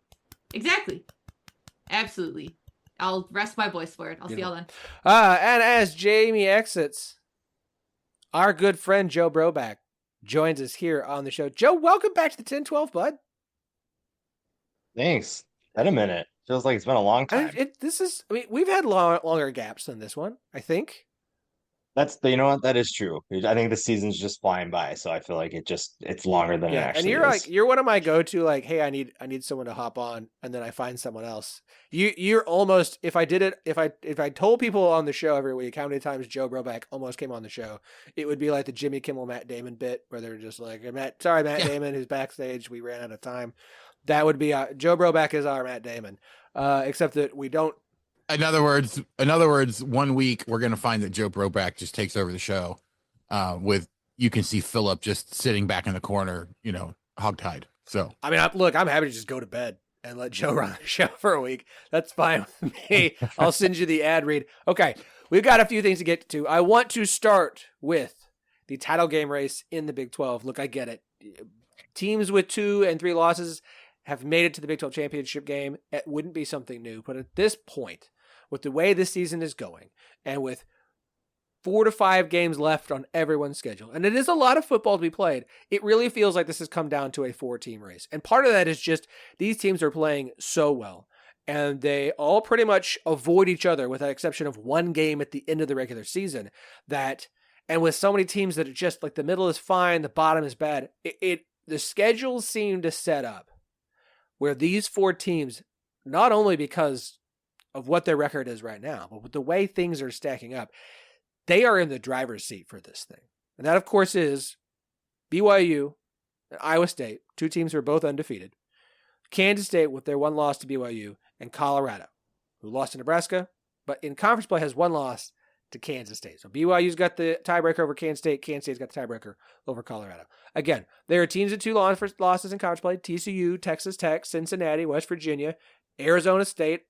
Exactly. Absolutely. I'll rest my voice for it. I'll see y'all then. And as Jamie exits, our good friend Joe Broback joins us here on the show. Joe, welcome back to the 10-12, bud. Thanks. Been a minute. Feels like it's been a long time. We've had longer gaps than this one, I think. You know what? That is true. I think the season's just flying by, so I feel like it's longer than it actually is. And you're one of my go-to, like, hey, I need someone to hop on, and then I find someone else. You're almost, if I told people on the show every week how many times Joe Broback almost came on the show, it would be like the Jimmy Kimmel Matt Damon bit where they're just like, Matt Damon, who's backstage, we ran out of time. That would be Joe Broback is our Matt Damon, except that we don't. In other words, 1 week we're going to find that Joe Broback just takes over the show you can see Phillip just sitting back in the corner, hogtied. So, I mean, I'm happy to just go to bed and let Joe run the show for a week. That's fine with me. I'll send you the ad read. Okay. We've got a few things to get to. I want to start with the title game race in the Big 12. Look, I get it. Teams with 2 and 3 losses have made it to the Big 12 championship game. It wouldn't be something new, but at this point, with the way this season is going, and with 4 to 5 games left on everyone's schedule, and it is a lot of football to be played, it really feels like this has come down to a 4-team race. And part of that is just these teams are playing so well, and they all pretty much avoid each other with the exception of 1 game at the end of the regular season. And with so many teams that are just like the middle is fine, the bottom is bad, the schedules seem to set up where these 4 teams, not only because of what their record is right now, but with the way things are stacking up, they are in the driver's seat for this thing. And that, of course, is BYU and Iowa State, 2 teams who are both undefeated, Kansas State with their 1 loss to BYU, and Colorado, who lost to Nebraska, but in conference play has 1 loss to Kansas State. So BYU's got the tiebreaker over Kansas State. Kansas State's got the tiebreaker over Colorado. Again, there are teams with 2 losses in conference play: TCU, Texas Tech, Cincinnati, West Virginia, Arizona State,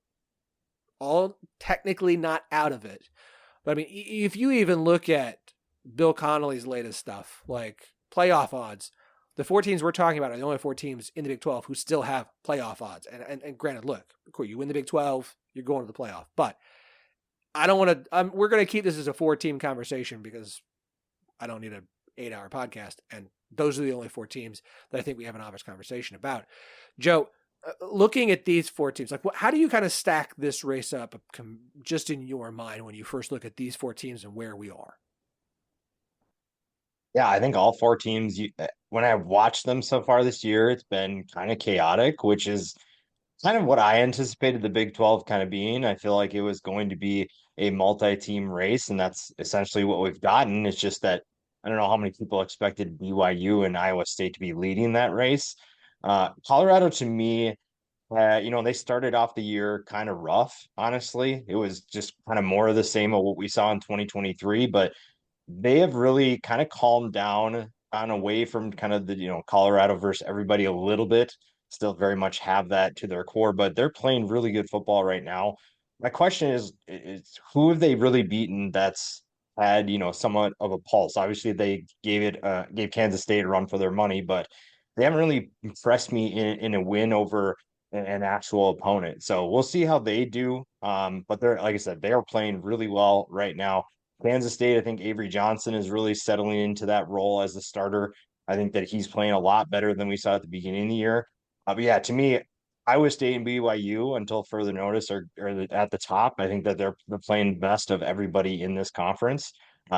all technically not out of it. But I mean, if you even look at Bill Connolly's latest stuff, like playoff odds, The 4 teams we're talking about are the only 4 teams in the Big 12 who still have playoff odds. And granted, look, cool, you win the Big 12, you're going to the playoff. But I don't want to. We're going to keep this as a 4-team conversation because I don't need an 8-hour podcast. And those are the only 4 teams that I think we have an obvious conversation about. Joe, looking at these 4 teams, like, how do you kind of stack this race up just in your mind when you first look at these 4 teams and where we are? Yeah, I think all 4 teams, when I've watched them so far this year, it's been kind of chaotic, which is kind of what I anticipated the Big 12 kind of being. I feel like it was going to be a multi-team race, and that's essentially what we've gotten. It's just that I don't know how many people expected BYU and Iowa State to be leading that race. Colorado, to me, they started off the year kind of rough, honestly. It was just kind of more of the same of what we saw in 2023, but they have really kind of calmed down on away from kind of the, Colorado versus everybody a little bit. Still very much have that to their core, but they're playing really good football right now. My question is who have they really beaten that's had, somewhat of a pulse? Obviously, they gave Kansas State a run for their money, but they haven't really impressed me in a win over an actual opponent. So we'll see how they do. But they're, like I said, they are playing really well right now. Kansas State, I think Avery Johnson is really settling into that role as the starter. I think that he's playing a lot better than we saw at the beginning of the year. But yeah, to me, Iowa State and BYU, until further notice, are at the top. I think that they're playing best of everybody in this conference.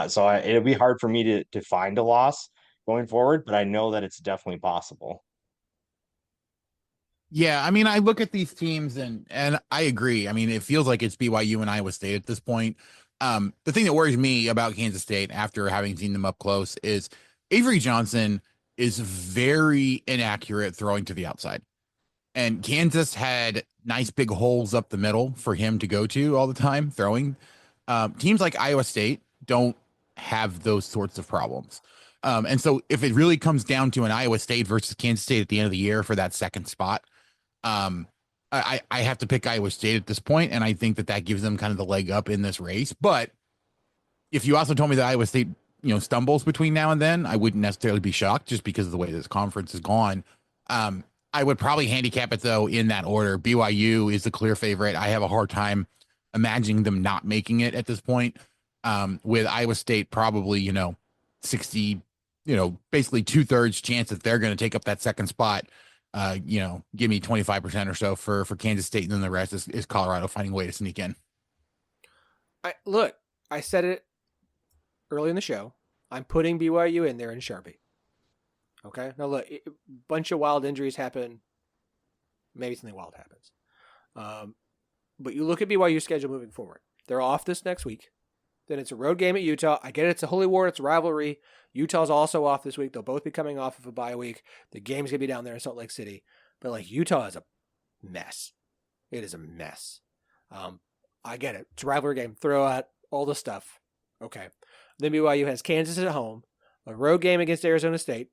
So it'll be hard for me to find a loss going forward, but I know that it's definitely possible. Yeah, I mean, I look at these teams and I agree. I mean, it feels like it's BYU and Iowa State at this point. The thing that worries me about Kansas State after having seen them up close is Avery Johnson is very inaccurate throwing to the outside. And Kansas had nice big holes up the middle for him to go to all the time throwing. Teams like Iowa State don't have those sorts of problems. And so if it really comes down to an Iowa State versus Kansas State at the end of the year for that second spot, I have to pick Iowa State at this point, and I think that gives them kind of the leg up in this race. But if you also told me that Iowa State, stumbles between now and then, I wouldn't necessarily be shocked just because of the way this conference has gone. I would probably handicap it, though, in that order. BYU is the clear favorite. I have a hard time imagining them not making it at this point, with Iowa State probably, 60, basically 2/3 chance that they're going to take up that second spot. Give me 25% or so for Kansas State, and then the rest is Colorado finding a way to sneak in. I said it early in the show. I'm putting BYU in there in Sharpie. Okay. Now look, a bunch of wild injuries happen. Maybe something wild happens. But you look at BYU's schedule moving forward. They're off this next week. Then it's a road game at Utah. I get it. It's a Holy War. It's a rivalry. Utah's also off this week. They'll both be coming off of a bye week. The game's going to be down there in Salt Lake City. But Utah is a mess. It is a mess. I get it. It's a rivalry game. Throw out all the stuff. Okay. Then BYU has Kansas at home. A road game against Arizona State.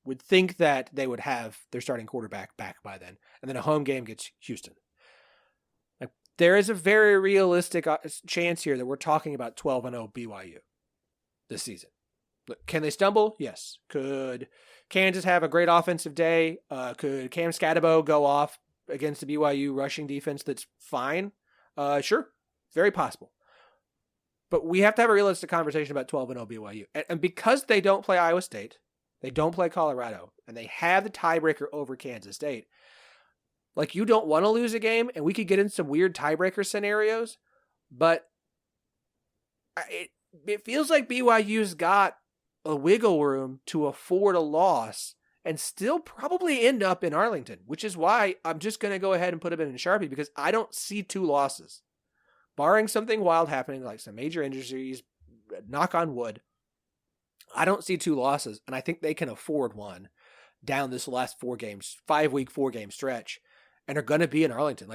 Would think that they would have their starting quarterback back by then. And then a home game against Houston. There is a very realistic chance here that we're talking about 12-0 BYU this season. Look, can they stumble? Yes. Could Kansas have a great offensive day? Could Cam Scatabo go off against the BYU rushing defense that's fine? Sure. Very possible. But we have to have a realistic conversation about 12-0 BYU. And because they don't play Iowa State, they don't play Colorado, and they have the tiebreaker over Kansas State, you don't want to lose a game, and we could get in some weird tiebreaker scenarios, but it feels like BYU's got a wiggle room to afford a loss and still probably end up in Arlington, which is why I'm just going to go ahead and put them in Sharpie, because I don't see 2 losses. Barring something wild happening, like some major injuries, knock on wood, I don't see 2 losses, and I think they can afford one down this last 5-week, 4-game stretch. And are going to be in Arlington.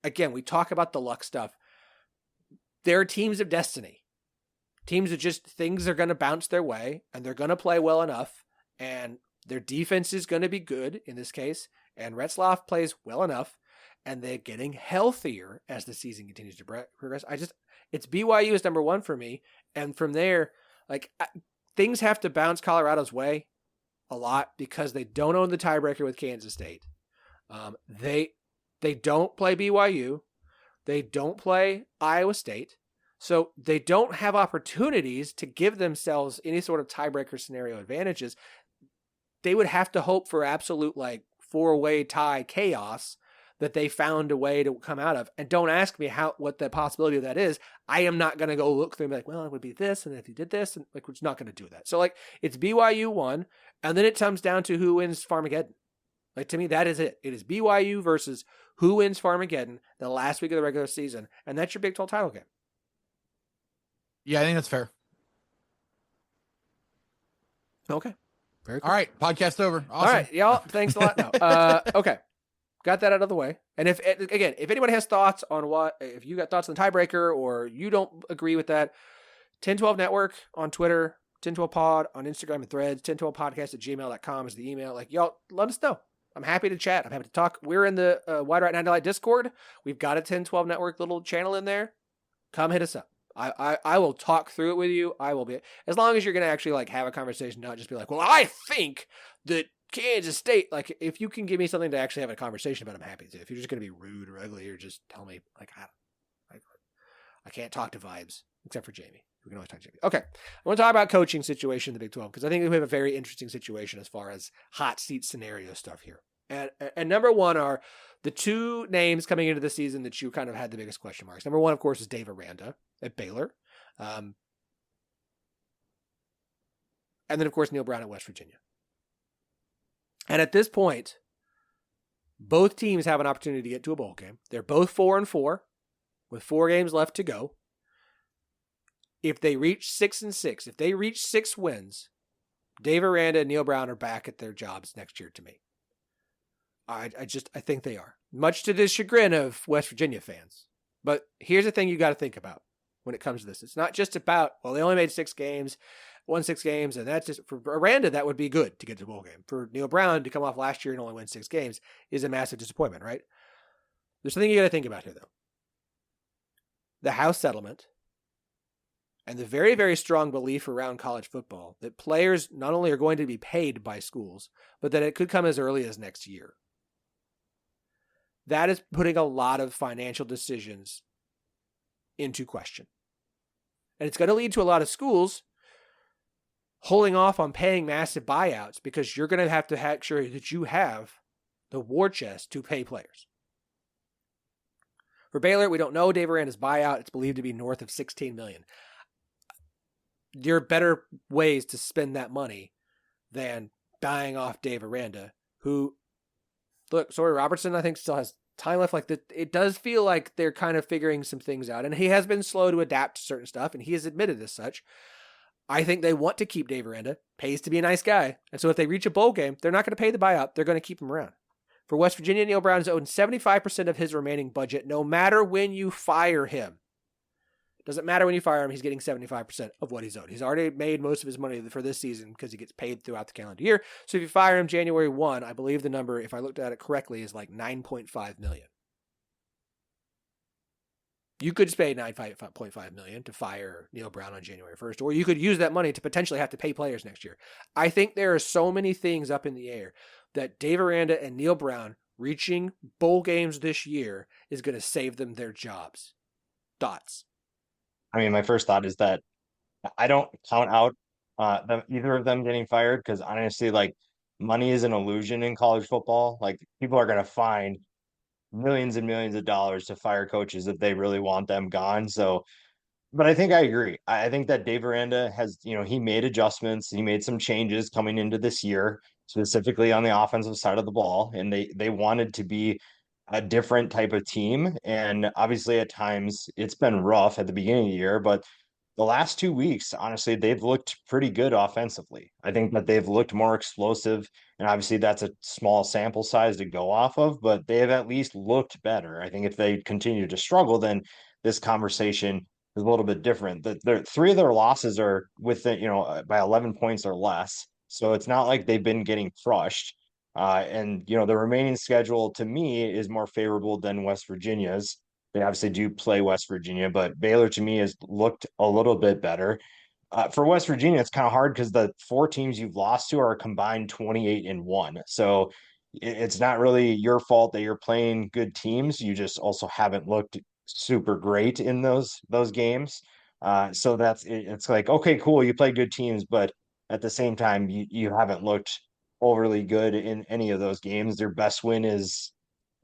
Again, we talk about the luck stuff. There are teams of destiny. Teams that just, things are going to bounce their way, and they're going to play well enough, and their defense is going to be good in this case, and Retzlaff plays well enough, and they're getting healthier as the season continues to progress. It's BYU is number 1 for me, and from there, things have to bounce Colorado's way. a lot because they don't own the tiebreaker with Kansas State. They don't play BYU. They don't play Iowa State. So they don't have opportunities to give themselves any sort of tiebreaker scenario advantages. They would have to hope for absolute like 4-way tie chaos that they found a way to come out of. And don't ask me what the possibility of that is. I am not going to go look through and be like, well, it would be this, and if you did this, and like, we're just not going to do that. So like, it's BYU 1, and then it comes down to who wins Farmageddon. Like, to me, that is it. It is BYU versus who wins Farmageddon the last week of the regular season, and that's your Big 12 title game. Yeah, I think that's fair. Okay. Very cool. All right, podcast over. Awesome. All right, y'all. Thanks a lot. Okay, got that out of the way. And if anybody has thoughts on if you got thoughts on the tiebreaker or you don't agree with that, 1012 Network on Twitter, 1012 Pod on Instagram and Threads, 1012podcast@gmail.com is the email. Like, y'all, let us know. I'm happy to chat. I'm happy to talk. We're in the Wide Right 9 to Light Discord. We've got a 1012 Network little channel in there. Come hit us up. I will talk through it with you. I will be, as long as you're going to actually like have a conversation, not just be like, well, I think that Kansas State, like if you can give me something to actually have a conversation about, I'm happy to. If you're just going to be rude or ugly or just tell me like, I can't talk to vibes except for Jamie. We can always talk to Jamie. Okay. I want to talk about coaching situation in the Big 12 because I think we have a very interesting situation as far as hot seat scenario stuff here. And number one are the two names coming into the season that you kind of had the biggest question marks. Number one, of course, is Dave Aranda at Baylor. And then, of course, Neil Brown at West Virginia. And at this point, both teams have an opportunity to get to a bowl game. They're both 4-4 with 4 games left to go. If they reach 6-6, if they reach 6 wins, Dave Aranda and Neil Brown are back at their jobs next year to me. I think they are. Much to the chagrin of West Virginia fans. But here's the thing you got to think about when it comes to this. It's not just about, well, they only made 6 games, won 6 games, and that's just, for Aranda, that would be good to get to the bowl game. For Neil Brown to come off last year and only win 6 games is a massive disappointment, right? There's something you got to think about here, though. The House settlement and the very, very strong belief around college football that players not only are going to be paid by schools, but that it could come as early as next year. That is putting a lot of financial decisions into question. And it's going to lead to a lot of schools holding off on paying massive buyouts because you're going to have to make sure that you have the war chest to pay players. For Baylor, we don't know Dave Aranda's buyout. It's believed to be north of $16 million. There are better ways to spend that money than buying off Dave Aranda, who, look, Sawyer Robertson, I think, still has time left. Like, it does feel like they're kind of figuring some things out, and he has been slow to adapt to certain stuff, and he has admitted as such. I think they want to keep Dave Aranda. Pays to be a nice guy. And so if they reach a bowl game, they're not going to pay the buyout. They're going to keep him around. For West Virginia, Neil Brown is owed 75% of his remaining budget, no matter when you fire him. Doesn't matter when you fire him, he's getting 75% of what he's owed. He's already made most of his money for this season because he gets paid throughout the calendar year. So if you fire him January 1, I believe the number, if I looked at it correctly, is like $9.5 million. You could just pay $9.5 million to fire Neil Brown on January 1st, or you could use that money to potentially have to pay players next year. I think there are so many things up in the air that Dave Aranda and Neil Brown reaching bowl games this year is going to save them their jobs. Thoughts? I mean, my first thought is that I don't count out either of them getting fired because honestly, like, money is an illusion in college football. Like, people are going to find millions and millions of dollars to fire coaches if they really want them gone. So, but I think I agree. I think that Dave Aranda has, he made adjustments. He made some changes coming into this year, specifically on the offensive side of the ball. And they wanted to be a different type of team. And obviously at times it's been rough at the beginning of the year, but the last 2 weeks, honestly, they've looked pretty good offensively. I think that they've looked more explosive, and obviously that's a small sample size to go off of, but they have at least looked better. I think if they continue to struggle, then this conversation is a little bit different. That 3 of their losses are within, by 11 points or less. So it's not like they've been getting crushed. And the remaining schedule to me is more favorable than West Virginia's. They obviously do play West Virginia, but Baylor to me has looked a little bit better. For West Virginia, it's kind of hard because the 4 teams you've lost to are a combined 28-1. So it's not really your fault that you're playing good teams. You just also haven't looked super great in those games. So it's like, okay, cool, you play good teams, but at the same time, you haven't looked overly good in any of those games. Their best win is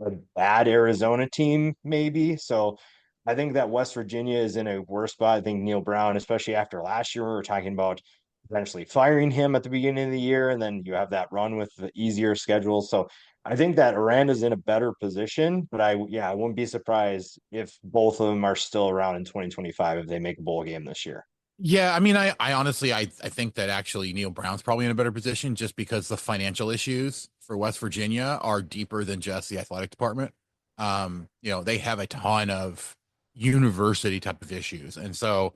a bad Arizona team, maybe. So I think that West Virginia is in a worse spot. I think Neil Brown, especially after last year, we were talking about potentially firing him at the beginning of the year, and then you have that run with the easier schedule. So I think that Aranda's in a better position, but I wouldn't be surprised if both of them are still around in 2025 if they make a bowl game this year. Yeah, I mean, I honestly, I think that actually Neil Brown's probably in a better position just because the financial issues for West Virginia are deeper than just the athletic department. They have a ton of university type of issues, and so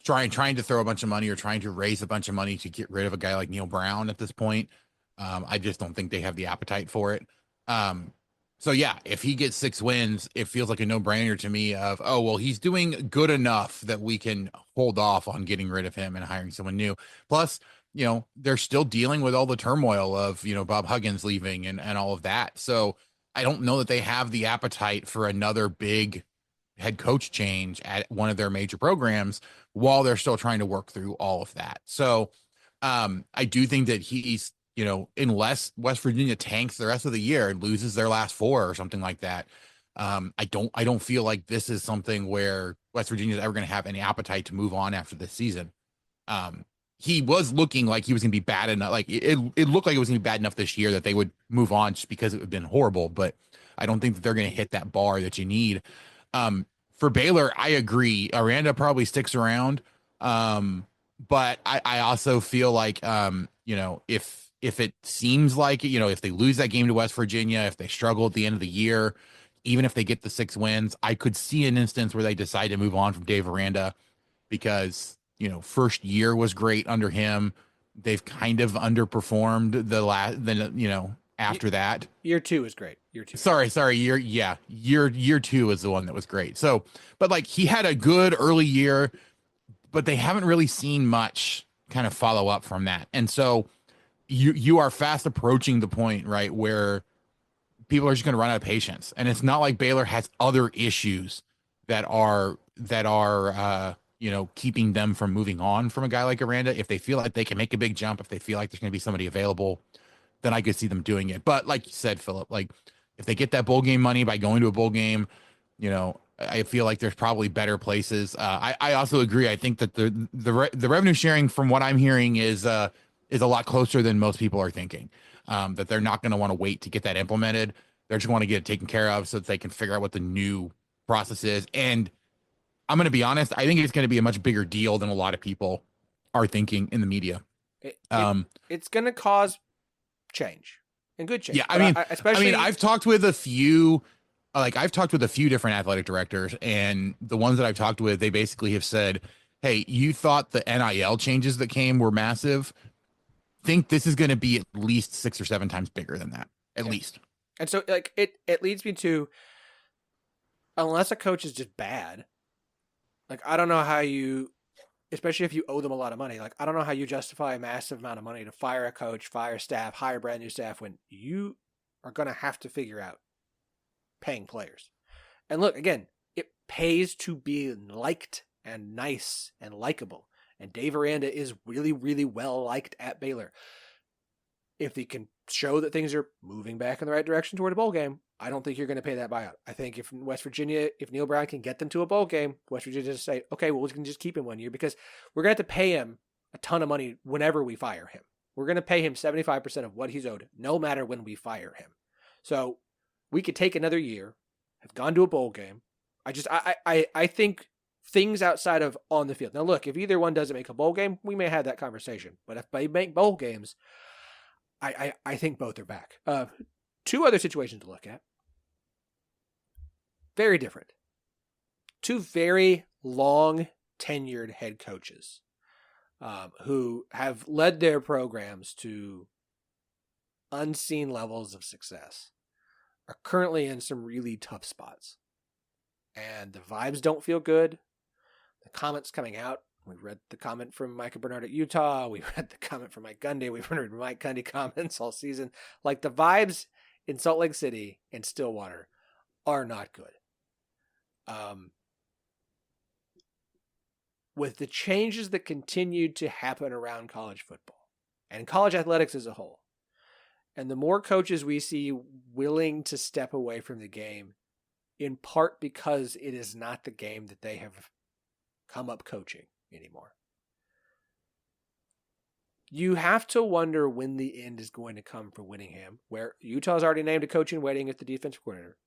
trying to throw a bunch of money or trying to raise a bunch of money to get rid of a guy like Neil Brown at this point, I just don't think they have the appetite for it. So yeah, if he gets 6 wins, it feels like a no-brainer to me of, oh, well, he's doing good enough that we can hold off on getting rid of him and hiring someone new. Plus, they're still dealing with all the turmoil of, Bob Huggins leaving and all of that. So I don't know that they have the appetite for another big head coach change at one of their major programs while they're still trying to work through all of that. So I do think that he's, unless West Virginia tanks the rest of the year and loses their last 4 or something like that, I don't feel like this is something where West Virginia is ever going to have any appetite to move on after this season. He was looking like he was going to be bad enough. Like it looked like it was going to be bad enough this year that they would move on just because it would have been horrible. But I don't think that they're going to hit that bar that you need. For Baylor, I agree. Aranda probably sticks around. But I also feel like, if it seems like, if they lose that game to West Virginia, if they struggle at the end of the year, even if they get the 6 wins, I could see an instance where they decide to move on from Dave Aranda because, first year was great under him. They've kind of underperformed after that. Year 2 is great. Year 2. Sorry. Year 2 is the one that was great. So, but like he had a good early year, but they haven't really seen much kind of follow up from that. And so you are fast approaching the point, right, where people are just going to run out of patience. And it's not like Baylor has other issues that are keeping them from moving on from a guy like Aranda. If they feel like they can make a big jump, if they feel like there's going to be somebody available, then I could see them doing it. But like you said, Phillip, like if they get that bowl game money by going to a bowl game, I feel like there's probably better places. I also agree. I think that the revenue sharing, from what I'm hearing, is a lot closer than most people are thinking. That they're not going to want to wait to get that implemented. They're just want to get it taken care of so that they can figure out what the new process is. And I'm going to be honest, I think it's going to be a much bigger deal than a lot of people are thinking in the media. It's going to cause change and good change. Yeah, I've talked with a few. I've talked with a few different athletic directors, and the ones that I've talked with, they basically have said, hey, you thought the NIL changes that came were massive. Think this is going to be at least 6 or 7 times bigger than that, at least. And so it leads me to, unless a coach is just bad, I don't know how you, especially if you owe them a lot of money, I don't know how you justify a massive amount of money to fire a coach, fire staff, hire brand new staff when you are going to have to figure out paying players. And look, again, it pays to be liked and nice and likable. And Dave Aranda is really, really well liked at Baylor. If they can show that things are moving back in the right direction toward a bowl game, I don't think you're going to pay that buyout. I think if West Virginia, if Neil Brown can get them to a bowl game, West Virginia just say, okay, well, we can just keep him 1 year because we're going to have to pay him a ton of money whenever we fire him. We're going to pay him 75% of what he's owed, no matter when we fire him. So we could take another year, have gone to a bowl game. I think things outside of on the field. Now, look, if either one doesn't make a bowl game, we may have that conversation. But if they make bowl games, I think both are back. 2 other situations to look at. Very different. 2 very long tenured head coaches who have led their programs to unseen levels of success are currently in some really tough spots. And the vibes don't feel good. The comments coming out We read the comment from Micah Bernard at Utah. We read the comment from Mike Gundy. We've read Mike Gundy comments all season. Like, the vibes in Salt Lake City and Stillwater are not good. With the changes that continued to happen around college football and college athletics as a whole, and the more coaches we see willing to step away from the game, in part because it is not the game that they have come up coaching anymore, you have to wonder when the end is going to come for Whittingham, where Utah's already named a coach in waiting at the defensive coordinator,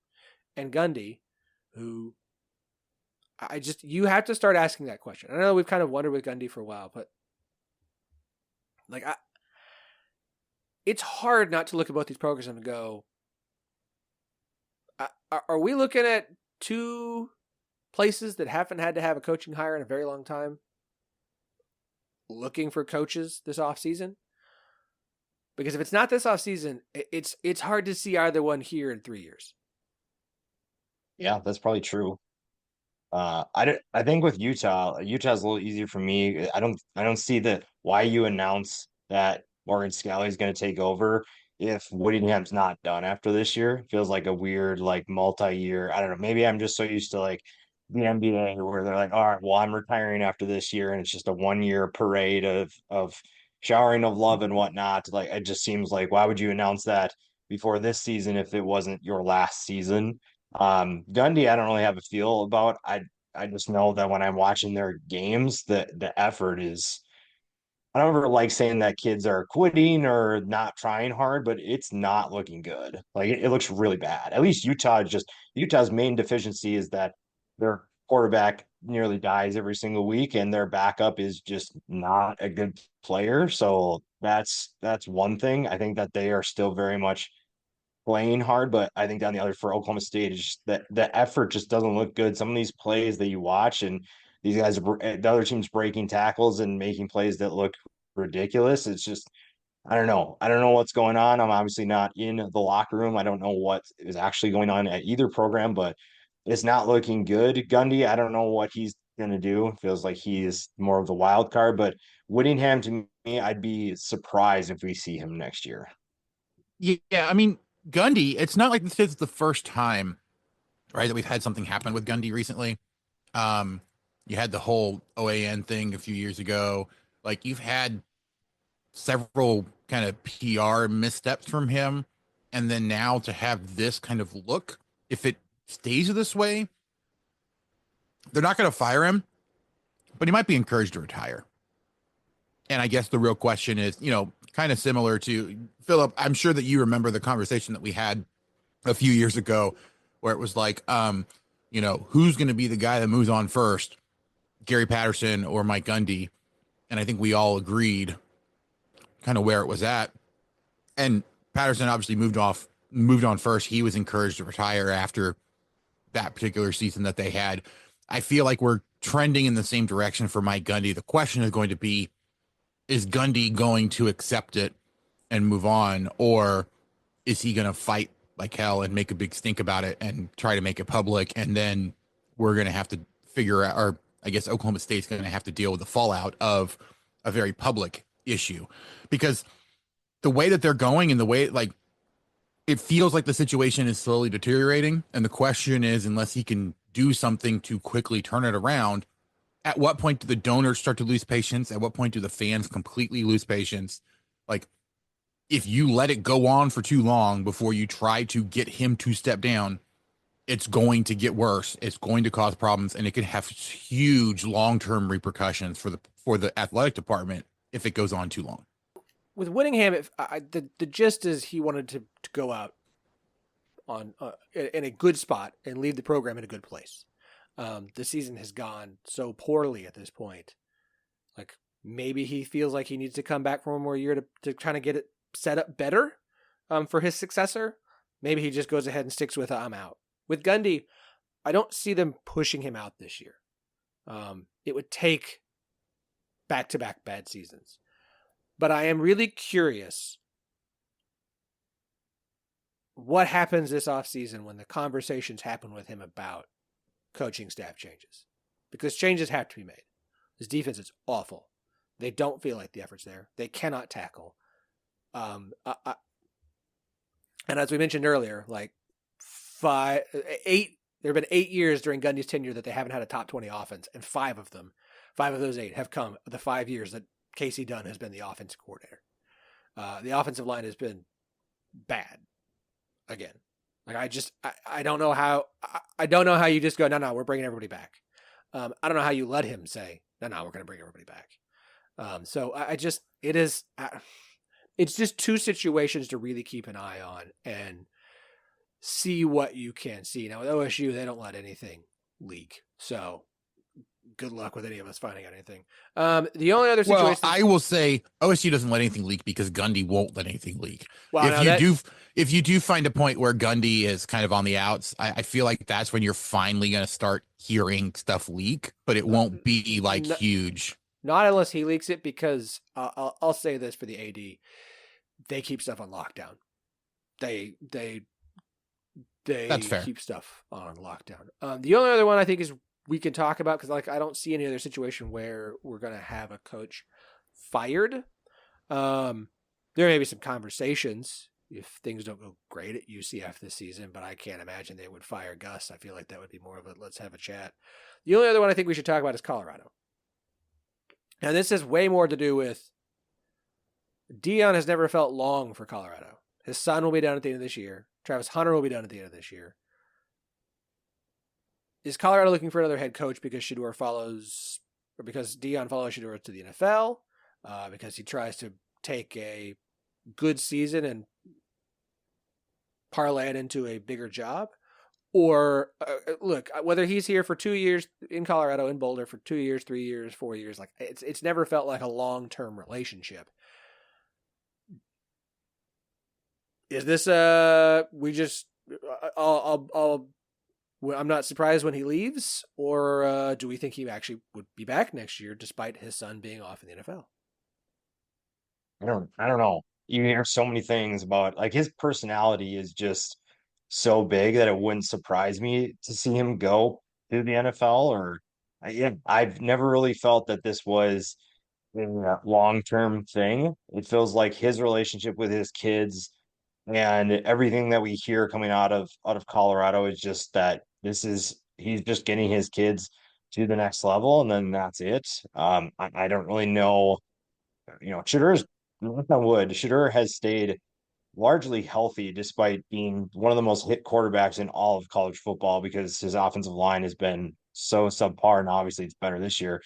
and Gundy, who you have to start asking that question. I know we've kind of wondered with Gundy for a while, but like, it's hard not to look at both these programs and go, are we looking at two places that haven't had to have a coaching hire in a very long time looking for coaches this offseason? Because if it's not this offseason, it's hard to see either one here in 3 years. Yeah, that's probably true. I think with Utah's a little easier for me. I don't see why you announce that Morgan Scalley is going to take over if Whittingham's not done after this year. It feels like a weird, like, multi-year. I don't know. Maybe I'm just so used to, like, the NBA where they're like, all right, well, I'm retiring after this year, and it's just a 1 year parade of showering of love and whatnot. Like, it just seems like, why would you announce that before this season if it wasn't your last season? Gundy, I don't really have a feel about. I just know that when I'm watching their games, the effort is. I don't ever like saying that kids are quitting or not trying hard, but it's not looking good. Like, it looks really bad. At least Utah's main deficiency is that their quarterback nearly dies every single week, and their backup is just not a good player. So that's one thing. I think that they are still very much playing hard, but I think on the other for Oklahoma State is just that the effort just doesn't look good. Some of these plays that you watch, and these guys, the other team's breaking tackles and making plays that look ridiculous. It's just, I don't know. I don't know what's going on. I'm obviously not in the locker room. I don't know what is actually going on at either program, but it's not looking good. Gundy, I don't know what he's going to do. It feels like he is more of the wild card, but Whittingham, to me, I'd be surprised if we see him next year. Yeah, I mean, Gundy, it's not like this is the first time, right, that we've had something happen with Gundy recently. You had the whole OAN thing a few years ago. Like, you've had several kind of PR missteps from him, and then now to have this kind of look, if it stays this way, they're not going to fire him, but he might be encouraged to retire. And I guess the real question is, kind of similar to Phillip, I'm sure that you remember the conversation that we had a few years ago where it was like, who's going to be the guy that moves on first, Gary Patterson or Mike Gundy? And I think we all agreed kind of where it was at. And Patterson obviously moved on first. He was encouraged to retire after that particular season that they had. I feel like we're trending in the same direction for Mike Gundy. The question is going to be, is Gundy going to accept it and move on, or is he going to fight like hell and make a big stink about it and try to make it public? And then we're going to have to figure out, or I guess Oklahoma State's going to have to deal with the fallout of a very public issue, because the way that they're going and the way, like, it feels like the situation is slowly deteriorating. And the question is, unless he can do something to quickly turn it around, at what point do the donors start to lose patience? At what point do the fans completely lose patience? Like, if you let it go on for too long before you try to get him to step down, it's going to get worse. It's going to cause problems, and it could have huge long-term repercussions for the athletic department if it goes on too long. With Whittingham, the gist is he wanted to go out on in a good spot and leave the program in a good place. The season has gone so poorly at this point. Like, maybe he feels like he needs to come back for one more year to kind of get it set up better for his successor. Maybe he just goes ahead and sticks with I'm out. With Gundy, I don't see them pushing him out this year. It would take back-to-back bad seasons. But I am really curious what happens this offseason when the conversations happen with him about coaching staff changes, because changes have to be made. His defense is awful. They don't feel like the effort's there. They cannot tackle. And as we mentioned earlier, like there have been 8 years during Gundy's tenure that they haven't had a top 20 offense, and 5 of those 8 have come the 5 years that Casey Dunn has been the offensive coordinator. The offensive line has been bad again. Like I don't know how you just go, no, we're bringing everybody back. I don't know how you let him say, no, we're going to bring everybody back. So it's just two situations to really keep an eye on and see what you can see. Now with OSU, they don't let anything leak. So good luck with any of us finding out anything. The only other situation. Well, I will say OSU doesn't let anything leak because Gundy won't let anything leak. Well, If you do find a point where Gundy is kind of on the outs, I feel like that's when you're finally going to start hearing stuff leak, but it won't be like huge. Not unless he leaks it, because I'll say this for the AD, they keep stuff on lockdown. They That's fair. Keep stuff on lockdown. The only other one I think is we can talk about, because I don't see any other situation where we're going to have a coach fired. There may be some conversations if things don't go great at UCF this season, but I can't imagine they would fire Gus. I feel like that would be more of a let's have a chat. The only other one I think we should talk about is Colorado. Now, this has way more to do with Deion has never felt long for Colorado. His son will be done at the end of this year. Travis Hunter will be done at the end of this year. Is Colorado looking for another head coach because Deion follows Shedeur to the NFL? Because he tries to take a good season and parlay it into a bigger job? Or look, whether he's here for 2 years in Colorado, in Boulder, for 2 years, 3 years, 4 years, like it's never felt like a long-term relationship. Is this I'm not surprised when he leaves, or do we think he actually would be back next year despite his son being off in the NFL? I don't know. You hear so many things about, like, his personality is just so big that it wouldn't surprise me to see him go to the NFL. I've never really felt that this was a long-term thing. It feels like his relationship with his kids and everything that we hear coming out of Colorado is just that he's just getting his kids to the next level, and then that's it. I don't really know. Shedeur has stayed largely healthy despite being one of the most hit quarterbacks in all of college football, because his offensive line has been so subpar, and obviously it's better this year.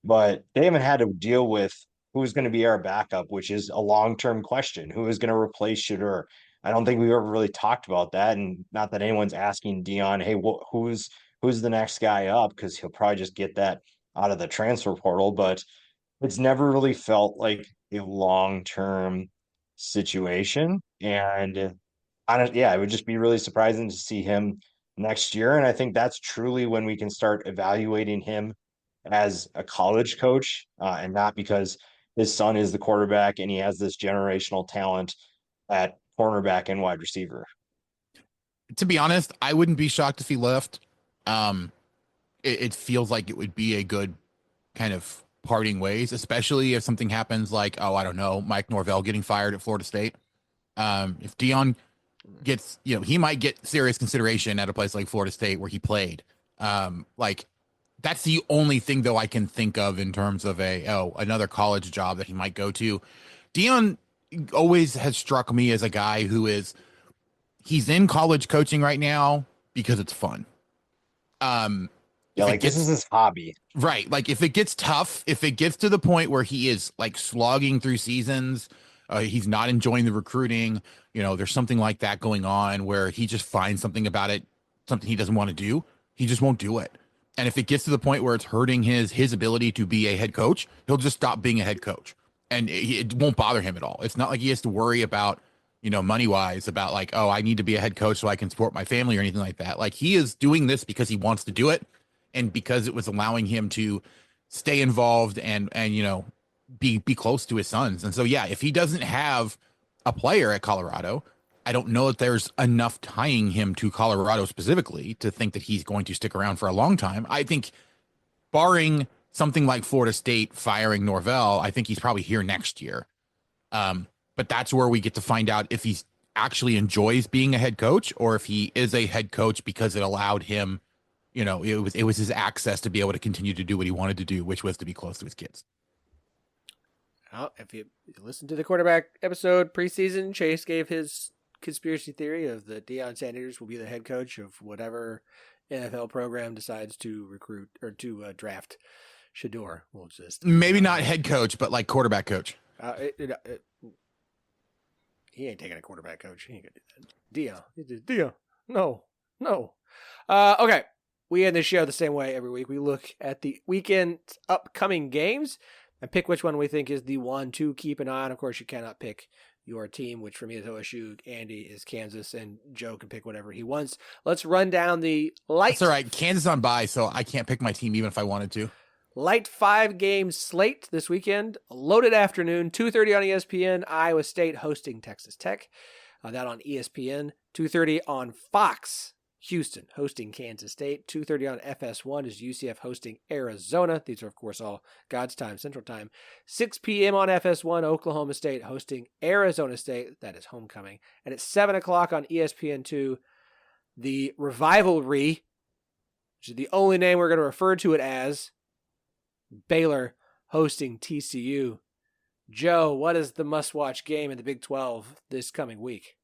But they haven't had to deal with who's going to be our backup, which is a long-term question. Who is going to replace Shedeur? I don't think we've ever really talked about that, and not that anyone's asking Deion, hey, who's the next guy up? Because he'll probably just get that out of the transfer portal. But it's never really felt like a long-term situation. And it would just be really surprising to see him next year. And I think that's truly when we can start evaluating him as a college coach, and not because his son is the quarterback and he has this generational talent at cornerback and wide receiver. To be honest, I wouldn't be shocked if he left. It feels like it would be a good kind of parting ways, especially if something happens like, I don't know, Mike Norvell getting fired at Florida State. If Deion gets, he might get serious consideration at a place like Florida State where he played. That's the only thing, though, I can think of in terms of another college job that he might go to. Deion always has struck me as a guy he's in college coaching right now because it's fun. This is his hobby. Right. Like, if it gets tough, if it gets to the point where he is like slogging through seasons, he's not enjoying the recruiting, there's something like that going on where he just finds something about it, something he doesn't want to do, he just won't do it. And if it gets to the point where it's hurting his ability to be a head coach, he'll just stop being a head coach. And it won't bother him at all. It's not like he has to worry about, money-wise, about like, I need to be a head coach so I can support my family or anything like that. Like, he is doing this because he wants to do it, and because it was allowing him to stay involved and be close to his sons. And so, if he doesn't have a player at Colorado, I don't know that there's enough tying him to Colorado specifically to think that he's going to stick around for a long time. I think barring something like Florida State firing Norvell, I think he's probably here next year. But that's where we get to find out if he actually enjoys being a head coach or if he is a head coach because it allowed him, it was his access to be able to continue to do what he wanted to do, which was to be close to his kids. Well, if you listen to the quarterback episode preseason, Chase gave his conspiracy theory of that Deion Sanders will be the head coach of whatever NFL program decides to recruit or to draft Shador. We'll just maybe not head coach, but like quarterback coach. He ain't taking a quarterback coach. He ain't gonna do that. Deion. No. Okay. We end the show the same way every week. We look at the weekend upcoming games and pick which one we think is the one to keep an eye on. Of course, you cannot pick your team, which for me is OSU. Andy is Kansas, and Joe can pick whatever he wants. Let's run down the light. That's all right. Kansas on bye, so I can't pick my team even if I wanted to. Light 5-game slate this weekend. A loaded afternoon, 2:30 on ESPN. Iowa State hosting Texas Tech. That on ESPN. 2:30 on Fox. Houston hosting Kansas State. 2:30 on FS1 is UCF hosting Arizona. These are, of course, all God's time, Central Time. 6 p.m. on FS1, Oklahoma State hosting Arizona State. That is homecoming. And at 7 o'clock on ESPN2, the Revivalry, which is the only name we're going to refer to it as, Baylor hosting TCU. Joe, what is the must-watch game in the Big 12 this coming week?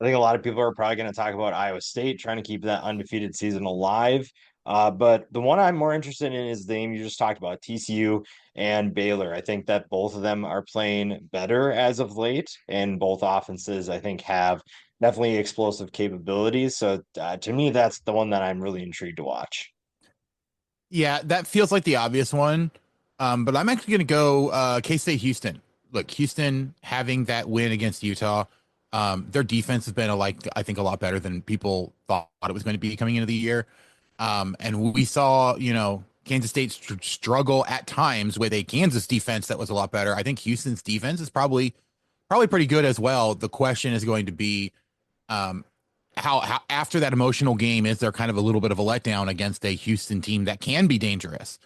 I think a lot of people are probably going to talk about Iowa State, trying to keep that undefeated season alive. But the one I'm more interested in is the game you just talked about, TCU and Baylor. I think that both of them are playing better as of late, and both offenses, I think, have definitely explosive capabilities. So to me, that's the one that I'm really intrigued to watch. Yeah, that feels like the obvious one. But I'm actually going to go K-State Houston. Look, Houston having that win against Utah. Their defense has been I think a lot better than people thought it was going to be coming into the year. And we saw, Kansas State struggle at times with a Kansas defense that was a lot better. I think Houston's defense is probably pretty good as well. The question is going to be how after that emotional game, is there kind of a little bit of a letdown against a Houston team that can be dangerous?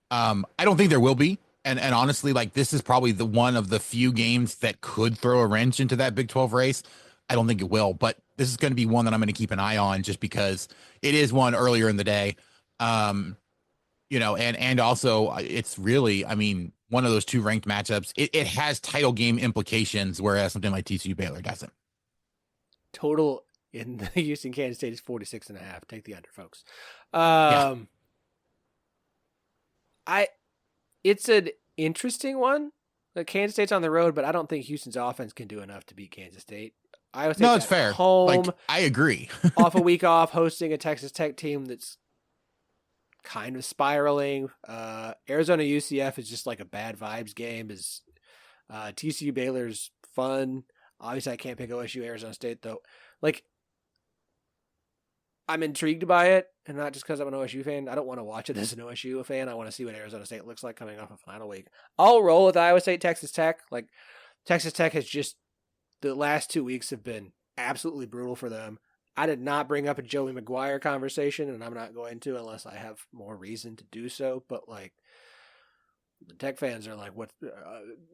I don't think there will be. And honestly, this is probably the one of the few games that could throw a wrench into that Big 12 race. I don't think it will, but this is going to be one that I'm going to keep an eye on just because it is one earlier in the day. And also it's really, one of those two ranked matchups. It has title game implications, whereas something like TCU Baylor doesn't. Total in the Houston Kansas State is 46.5. Take the under, folks. It's an interesting one. Kansas State's on the road, but I don't think Houston's offense can do enough to beat Kansas State. Iowa State's it's fair. Home, I agree. off a week off, hosting a Texas Tech team that's kind of spiraling. Arizona UCF is just like a bad vibes game. TCU Baylor's fun. Obviously, I can't pick OSU Arizona State though. I'm intrigued by it, and not just because I'm an OSU fan. I don't want to watch it as an OSU fan. I want to see what Arizona State looks like coming off a final week. I'll roll with Iowa State, Texas Tech. Texas Tech has just, the last 2 weeks have been absolutely brutal for them. I did not bring up a Joey McGuire conversation, and I'm not going to unless I have more reason to do so. But the Tech fans are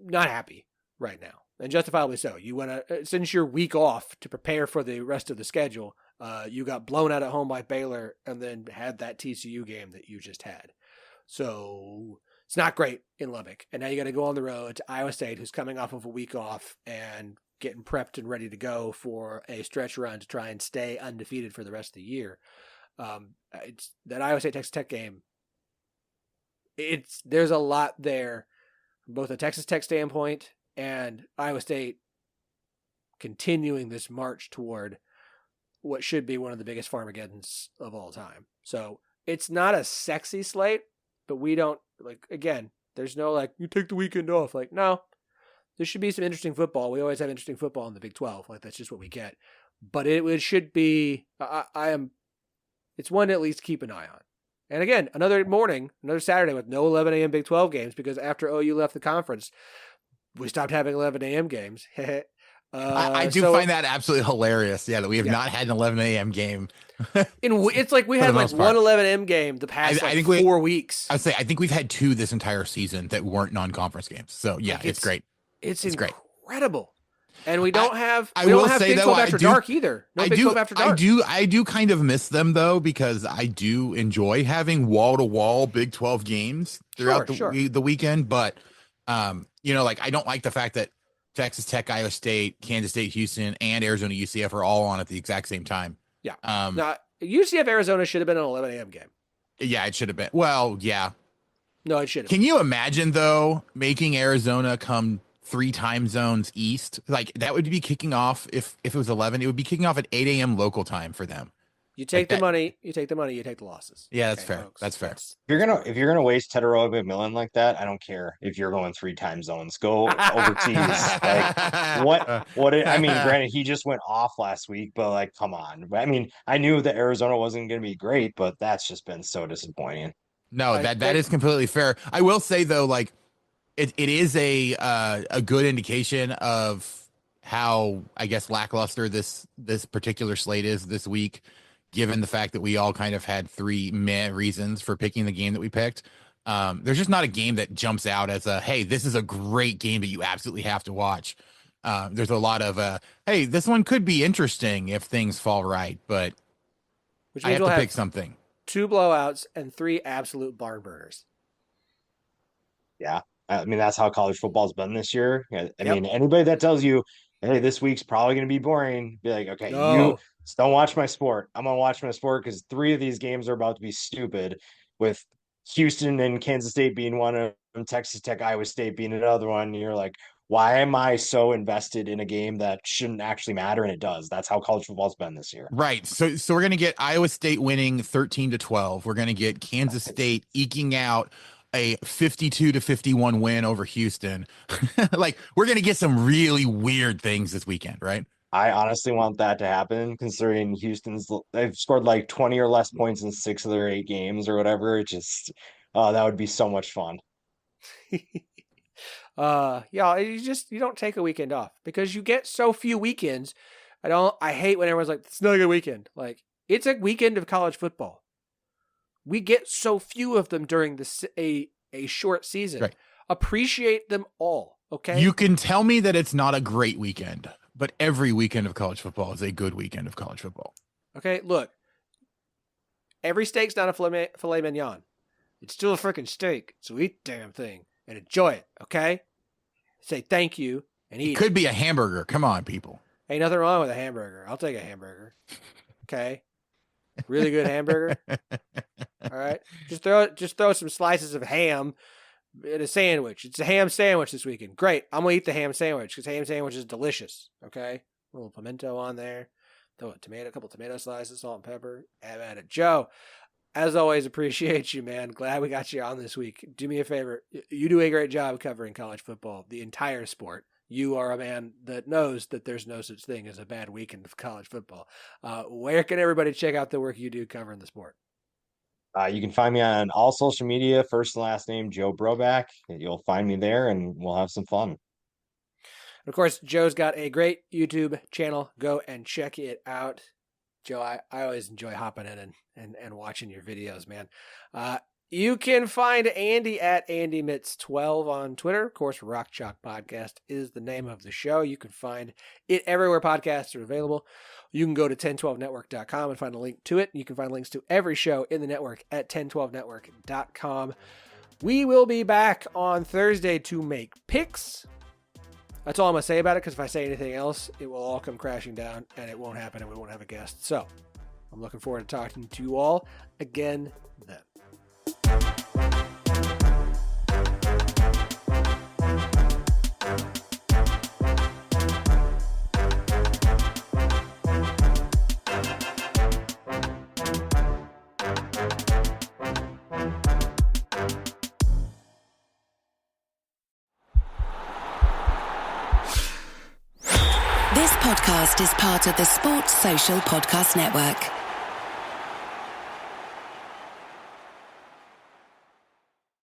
not happy right now, and justifiably so. You went since your week off to prepare for the rest of the schedule. You got blown out at home by Baylor and then had that TCU game that you just had. So it's not great in Lubbock. And now you got to go on the road to Iowa State, who's coming off of a week off and getting prepped and ready to go for a stretch run to try and stay undefeated for the rest of the year. It's that Iowa State Texas Tech game. There's a lot there, from both a Texas Tech standpoint and Iowa State continuing this march toward what should be one of the biggest Farmageddons of all time. So it's not a sexy slate, but we don't, again, there's no you take the weekend off. No, there should be some interesting football. We always have interesting football in the Big 12. That's just what we get. But it should be, it's one to at least keep an eye on. And again, another Saturday with no 11 a.m. Big 12 games, because after OU left the conference, we stopped having 11 a.m. games. I do find that absolutely hilarious. Yeah, that we have not had an 11 a.m. game. It's like we had like one 11 a.m. game the past I think 4 weeks. I'd say I think we've had 2 this entire season that weren't non-conference games. So yeah, it's great. It's incredible. And we don't have Big 12 after dark either. No Big 12 after dark. I do kind of miss them though, because I do enjoy having wall-to-wall Big 12 games throughout the weekend. But like I don't like the fact that Texas Tech, Iowa State, Kansas State, Houston, and Arizona UCF are all on at the exact same time. Yeah. Now, UCF Arizona should have been an 11 a.m. game. Yeah, it should have been. Well, yeah. No, it should have. Can you imagine though making Arizona come 3 time zones east? Like that would be kicking off if it was 11. It would be kicking off at 8 a.m. local time for them. You take the money, you take the losses. Yeah, that's fair. Folks. That's fair. If you're gonna waste Tedoroa McMillan like that, I don't care if you're going 3 time zones. Go overseas. I mean, granted, he just went off last week, but like, come on. I mean, I knew that Arizona wasn't gonna be great, but that's just been so disappointing. No, that is completely fair. I will say though, like it is a good indication of how I guess lackluster this particular slate is this week, given the fact that we all kind of had 3 reasons for picking the game that we picked. There's just not a game that jumps out as hey, this is a great game that you absolutely have to watch. There's a lot of, hey, this one could be interesting if things fall right, but I have to pick something. 2 blowouts and 3 absolute barn burners. Yeah. I mean, that's how college football's been this year. I mean, anybody that tells you, hey, this week's probably going to be boring, be like, okay, you don't watch my sport. I'm going to watch my sport because 3 of these games are about to be stupid, with Houston and Kansas State being one of them, Texas Tech, Iowa State being another one. And you're like, why am I so invested in a game that shouldn't actually matter? And it does. That's how college football's been this year. Right. So we're going to get Iowa State winning 13-12. We're going to get Kansas State eking out a 52-51 win over Houston. Like, we're going to get some really weird things this weekend, right? I honestly want that to happen, considering they've scored like 20 or less points in 6 of their 8 games or whatever. It just, that would be so much fun. You don't take a weekend off because you get so few weekends. I hate when everyone's like, it's not a good weekend. Like, it's a weekend of college football. We get so few of them during a short season. Right. Appreciate them all, okay? You can tell me that it's not a great weekend, but every weekend of college football is a good weekend of college football. Okay, look. Every steak's not a filet mignon. It's still a freaking steak, so eat the damn thing and enjoy it, okay? Say thank you and eat it. Could be a hamburger. Come on, people. Ain't nothing wrong with a hamburger. I'll take a hamburger. Okay? Really good hamburger. All right. Just throw some slices of ham in a sandwich. It's a ham sandwich this weekend. Great. I'm gonna eat the ham sandwich because ham sandwich is delicious. Okay. A little pimento on there. Throw a couple tomato slices, salt and pepper. Have at it. Joe, as always, appreciate you, man. Glad we got you on this week. Do me a favor. You do a great job covering college football, the entire sport. You are a man that knows that there's no such thing as a bad weekend of college football. Where can everybody check out the work you do covering the sport? You can find me on all social media, first and last name, Joe Broback. You'll find me there and we'll have some fun. Of course, Joe's got a great YouTube channel. Go and check it out. Joe, I always enjoy hopping in and watching your videos, man. You can find Andy at AndyMitz12 on Twitter. Of course, Rock Chalk Podcast is the name of the show. You can find it everywhere podcasts are available. You can go to 1012network.com and find a link to it. You can find links to every show in the network at 1012network.com. We will be back on Thursday to make picks. That's all I'm going to say about it, because if I say anything else, it will all come crashing down, and it won't happen, and we won't have a guest. So I'm looking forward to talking to you all again then. This podcast is part of the Sports Social Podcast Network.